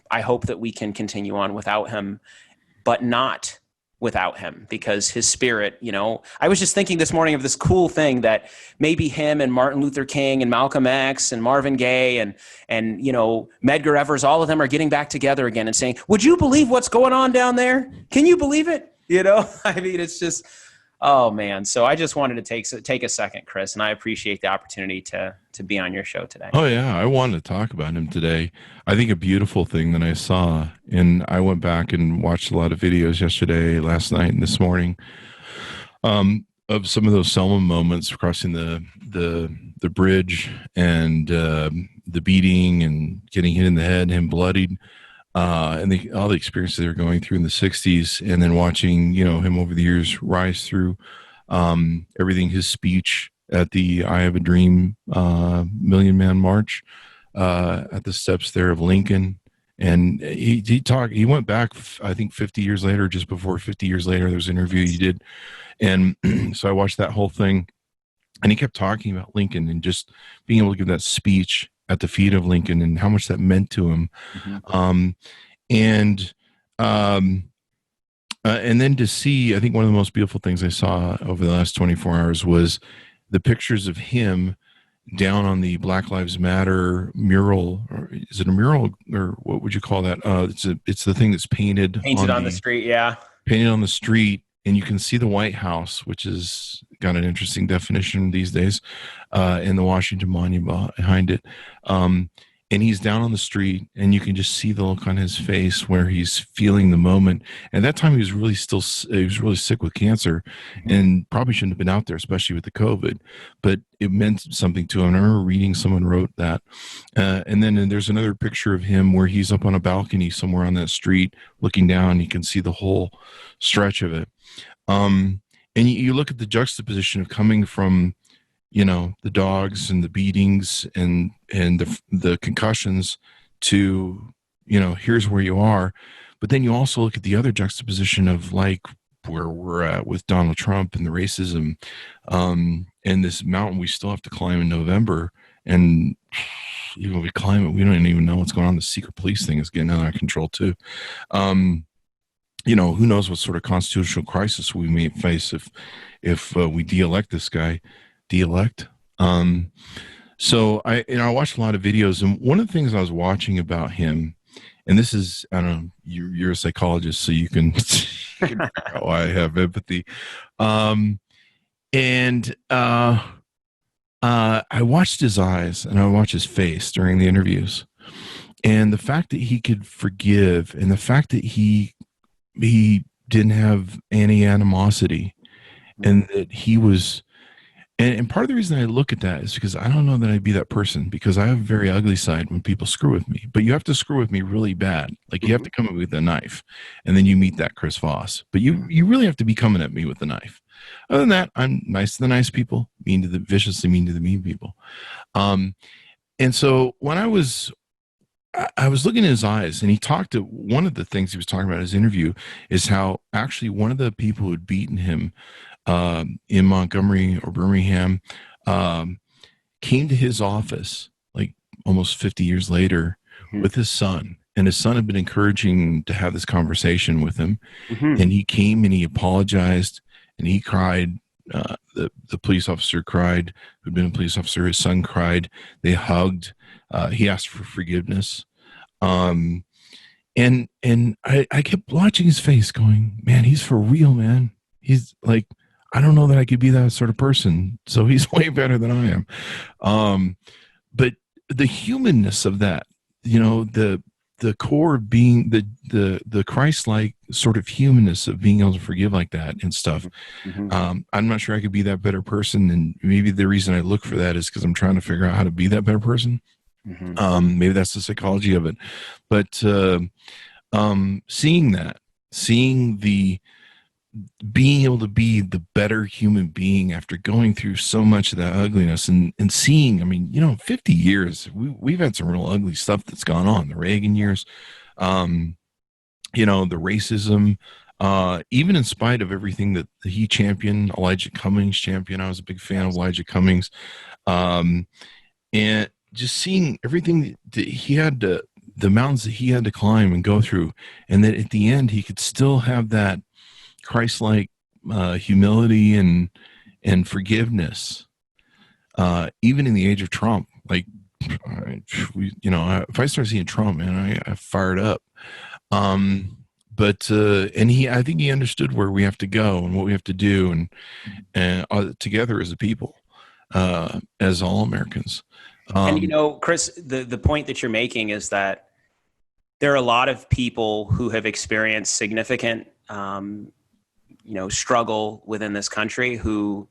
[SPEAKER 3] I hope that we can continue on without him, but not without him, because his spirit, I was just thinking this morning of this cool thing that maybe him and Martin Luther King and Malcolm X and Marvin Gaye and Medgar Evers, all of them are getting back together again and saying, would you believe what's going on down there? Can you believe it? I mean, it's just, oh man. So I just wanted to take a second, Chris, and I appreciate the opportunity to be on your show today.
[SPEAKER 2] Oh yeah, I wanted to talk about him today. I think a beautiful thing that I saw, and I went back and watched a lot of videos yesterday, last night, and this morning, of some of those Selma moments crossing the bridge and the beating and getting hit in the head, him bloodied, and all the experiences they were going through in the 60s, and then watching him over the years rise through everything, his speech at the I Have a Dream Million Man March at the steps there of Lincoln. And he went back, I think 50 years later, just before 50 years later, there was an interview he did. And so I watched that whole thing, and he kept talking about Lincoln and just being able to give that speech at the feet of Lincoln and how much that meant to him. Mm-hmm. And then to see, I think one of the most beautiful things I saw over the last 24 hours was the pictures of him down on the Black Lives Matter mural. Or is it a mural, or what would you call that? It's the thing that's painted on the
[SPEAKER 3] street. Yeah.
[SPEAKER 2] Painted on the street. And you can see the White House, which has got an interesting definition these days, and the Washington Monument behind it. And he's down on the street, and you can just see the look on his face where he's feeling the moment. And at that time, he was really sick with cancer, and probably shouldn't have been out there, especially with the COVID. But it meant something to him. I remember reading someone wrote that. And then there's another picture of him where he's up on a balcony somewhere on that street, looking down. You can see the whole stretch of it. And you look at the juxtaposition of coming from, the dogs and the beatings and the concussions to, here's where you are. But then you also look at the other juxtaposition of like where we're at with Donald Trump and the racism, and this mountain we still have to climb in November. And even if we climb it, we don't even know what's going on. The secret police thing is getting out of control too. Who knows what sort of constitutional crisis we may face if we de-elect this guy. So I watched a lot of videos, and one of the things I was watching about him, and this is, I don't know, you're a psychologist, so you can figure out why I have empathy. I watched his eyes and I watched his face during the interviews, and the fact that he could forgive, and the fact that he didn't have any animosity, and that he was, and part of the reason I look at that is because I don't know that I'd be that person, because I have a very ugly side when people screw with me. But you have to screw with me really bad. Like, you have to come at me with a knife, and then you meet that Chris Voss. But you really have to be coming at me with a knife. Other than that, I'm nice to the nice people, viciously mean to the mean people. And so when I was I was looking in his eyes, and he talked to one of the things he was talking about in his interview is how actually one of the people who had beaten him in Montgomery or Birmingham came to his office like almost 50 years later with his son. And his son had been encouraging to have this conversation with him. And he came and he apologized and he cried. The police officer cried, who'd been a police officer. His son cried. They hugged. He asked for forgiveness. And I kept watching his face going, man, he's for real, man. He's like, I don't know that I could be that sort of person. So he's way better than I am. But the humanness of that, the core of being the Christ-like sort of humanness of being able to forgive like that and stuff. I'm not sure I could be that better person. And maybe the reason I look for that is because I'm trying to figure out how to be that better person. Maybe that's the psychology of it. But seeing being able to be the better human being after going through so much of that ugliness and seeing, 50 years, we've had some real ugly stuff that's gone on. The Reagan years, the racism, even in spite of everything that he championed, Elijah Cummings championed. I was a big fan of Elijah Cummings. And just seeing everything that he had to, the mountains that he had to climb and go through, and that at the end he could still have that Christ-like humility and forgiveness, even in the age of Trump. Like, if I start seeing Trump, man, I fired up. But I think he understood where we have to go and what we have to do, and together as a people, as all Americans.
[SPEAKER 3] And Chris, the point that you're making is that there are a lot of people who have experienced significant struggle within this country who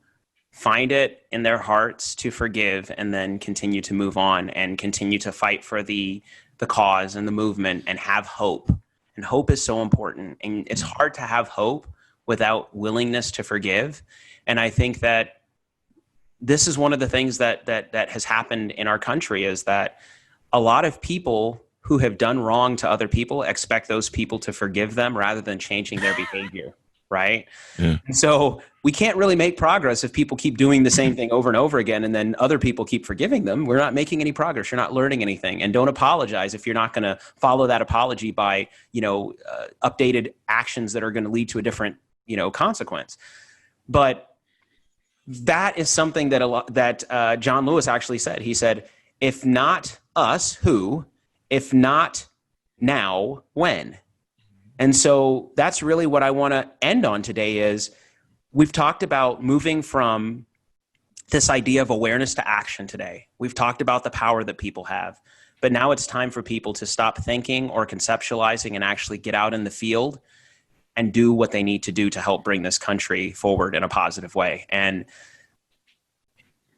[SPEAKER 3] find it in their hearts to forgive and then continue to move on and continue to fight for the cause and the movement and have hope. And hope is so important. And it's hard to have hope without willingness to forgive. And I think that this is one of the things that has happened in our country is that a lot of people who have done wrong to other people expect those people to forgive them rather than changing their behavior. Right. Yeah. And so we can't really make progress if people keep doing the same thing over and over again, and then other people keep forgiving them. We're not making any progress. You're not learning anything. And don't apologize if you're not going to follow that apology by, updated actions that are going to lead to a different, consequence. But that is something that John Lewis actually said. He said, if not us, who? If not now, when? And so that's really what I want to end on today is we've talked about moving from this idea of awareness to action today. We've talked about the power that people have, but now it's time for people to stop thinking or conceptualizing and actually get out in the field and do what they need to do to help bring this country forward in a positive way. And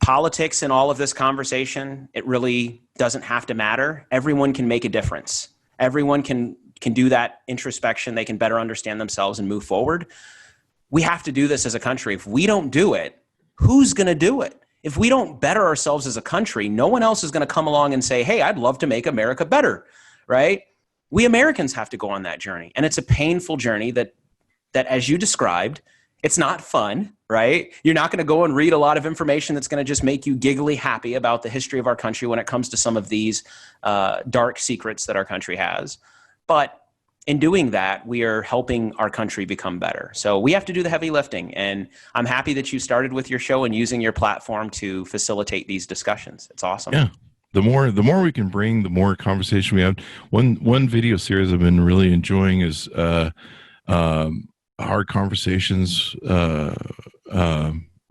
[SPEAKER 3] politics in all of this conversation, it really doesn't have to matter. Everyone can make a difference. Everyone can do that introspection. They can better understand themselves and move forward. We have to do this as a country. If we don't do it, who's going to do it? If we don't better ourselves as a country, no one else is going to come along and say, hey, I'd love to make America better, right? We Americans have to go on that journey. And it's a painful journey that as you described, it's not fun, right? You're not going to go and read a lot of information that's going to just make you giggly happy about the history of our country when it comes to some of these dark secrets that our country has. But in doing that, we are helping our country become better. So we have to do the heavy lifting. And I'm happy that you started with your show and using your platform to facilitate these discussions. It's awesome.
[SPEAKER 2] Yeah. The more we can bring, the more conversation we have. One video series I've been really enjoying is Hard Conversations or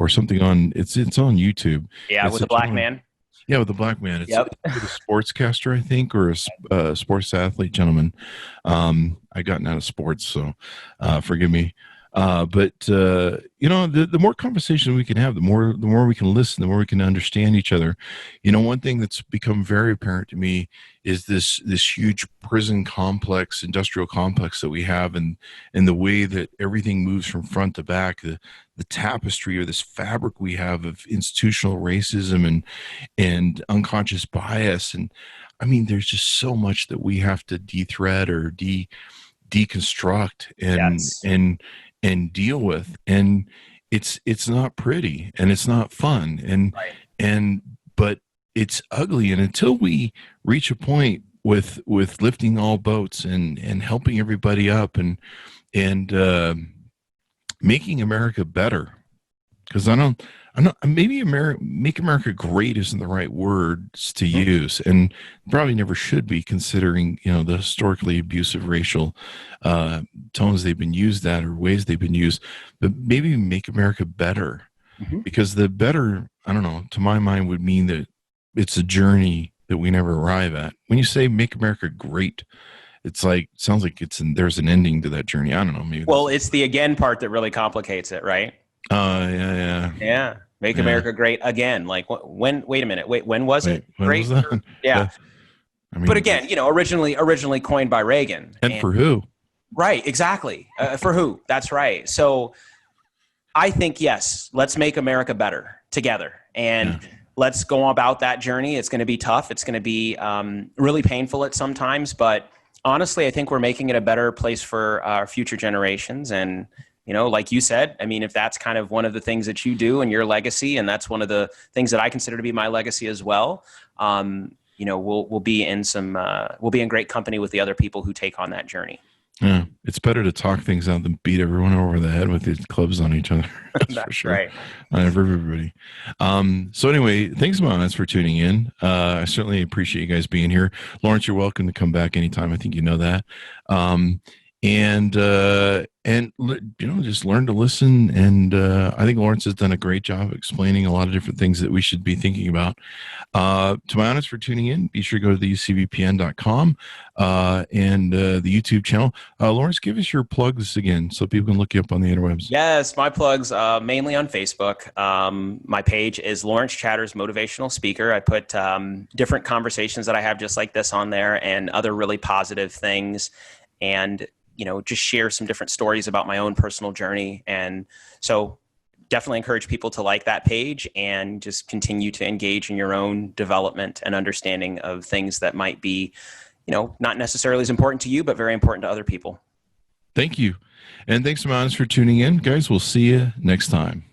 [SPEAKER 2] something on it's on YouTube.
[SPEAKER 3] Yeah, with the black man.
[SPEAKER 2] Yeah, with the black man. It's with a sportscaster, I think, or a sports athlete gentleman. I've gotten out of sports, so forgive me. But the more conversation we can have, the more we can listen, the more we can understand each other. One thing that's become very apparent to me is this huge prison complex, industrial complex that we have, and the way that everything moves from front to back, the tapestry or this fabric we have of institutional racism and unconscious bias. And I mean, there's just so much that we have to de-thread or deconstruct
[SPEAKER 3] Yes.
[SPEAKER 2] and deal with, and it's not pretty and it's not fun,
[SPEAKER 3] Right.
[SPEAKER 2] but it's ugly. And until we reach a point with lifting all boats and helping everybody up and making America better, because I'm not, maybe make America great isn't the right words to use, and probably never should be, considering, the historically abusive racial tones they've been used at, or ways they've been used. But maybe make America better, because the better, I don't know, to my mind, would mean that it's a journey that we never arrive at. When you say make America great, it's like, sounds like there's an ending to that journey. I don't know. Maybe.
[SPEAKER 3] Well, it's the again part that really complicates it, right?
[SPEAKER 2] Yeah.
[SPEAKER 3] Make America great again. Like when? Wait a minute. When was it
[SPEAKER 2] When
[SPEAKER 3] great?
[SPEAKER 2] was that?
[SPEAKER 3] Yeah.
[SPEAKER 2] I mean,
[SPEAKER 3] But again, originally coined by Reagan.
[SPEAKER 2] And for who?
[SPEAKER 3] Right. Exactly. For who? That's right. So I think, yes, let's make America better together, and let's go about that journey. It's going to be tough. It's going to be really painful at some times, but honestly, I think we're making it a better place for our future generations. And like you said, I mean, if that's kind of one of the things that you do and your legacy, and that's one of the things that I consider to be my legacy as well, we'll be in great company with the other people who take on that journey.
[SPEAKER 2] Yeah, it's better to talk things out than beat everyone over the head with these clubs on each other. That's for sure.
[SPEAKER 3] Right.
[SPEAKER 2] For everybody. So anyway, thanks, Monas, for tuning in. I certainly appreciate you guys being here. Lawrence, you're welcome to come back anytime. I think you know that. Just learn to listen. And I think Lawrence has done a great job explaining a lot of different things that we should be thinking about. To my honest, for tuning in, be sure to go to the ucvpn.com and the YouTube channel. Lawrence, give us your plugs again so people can look you up on the interwebs.
[SPEAKER 3] Yes, my plugs mainly on Facebook. My page is Lawrence Chatters Motivational Speaker. I put different conversations that I have just like this on there, and other really positive things, and just share some different stories about my own personal journey. And so definitely encourage people to like that page and just continue to engage in your own development and understanding of things that might be, not necessarily as important to you, but very important to other people.
[SPEAKER 2] Thank you. And thanks, Monas, for tuning in. Guys, we'll see you next time.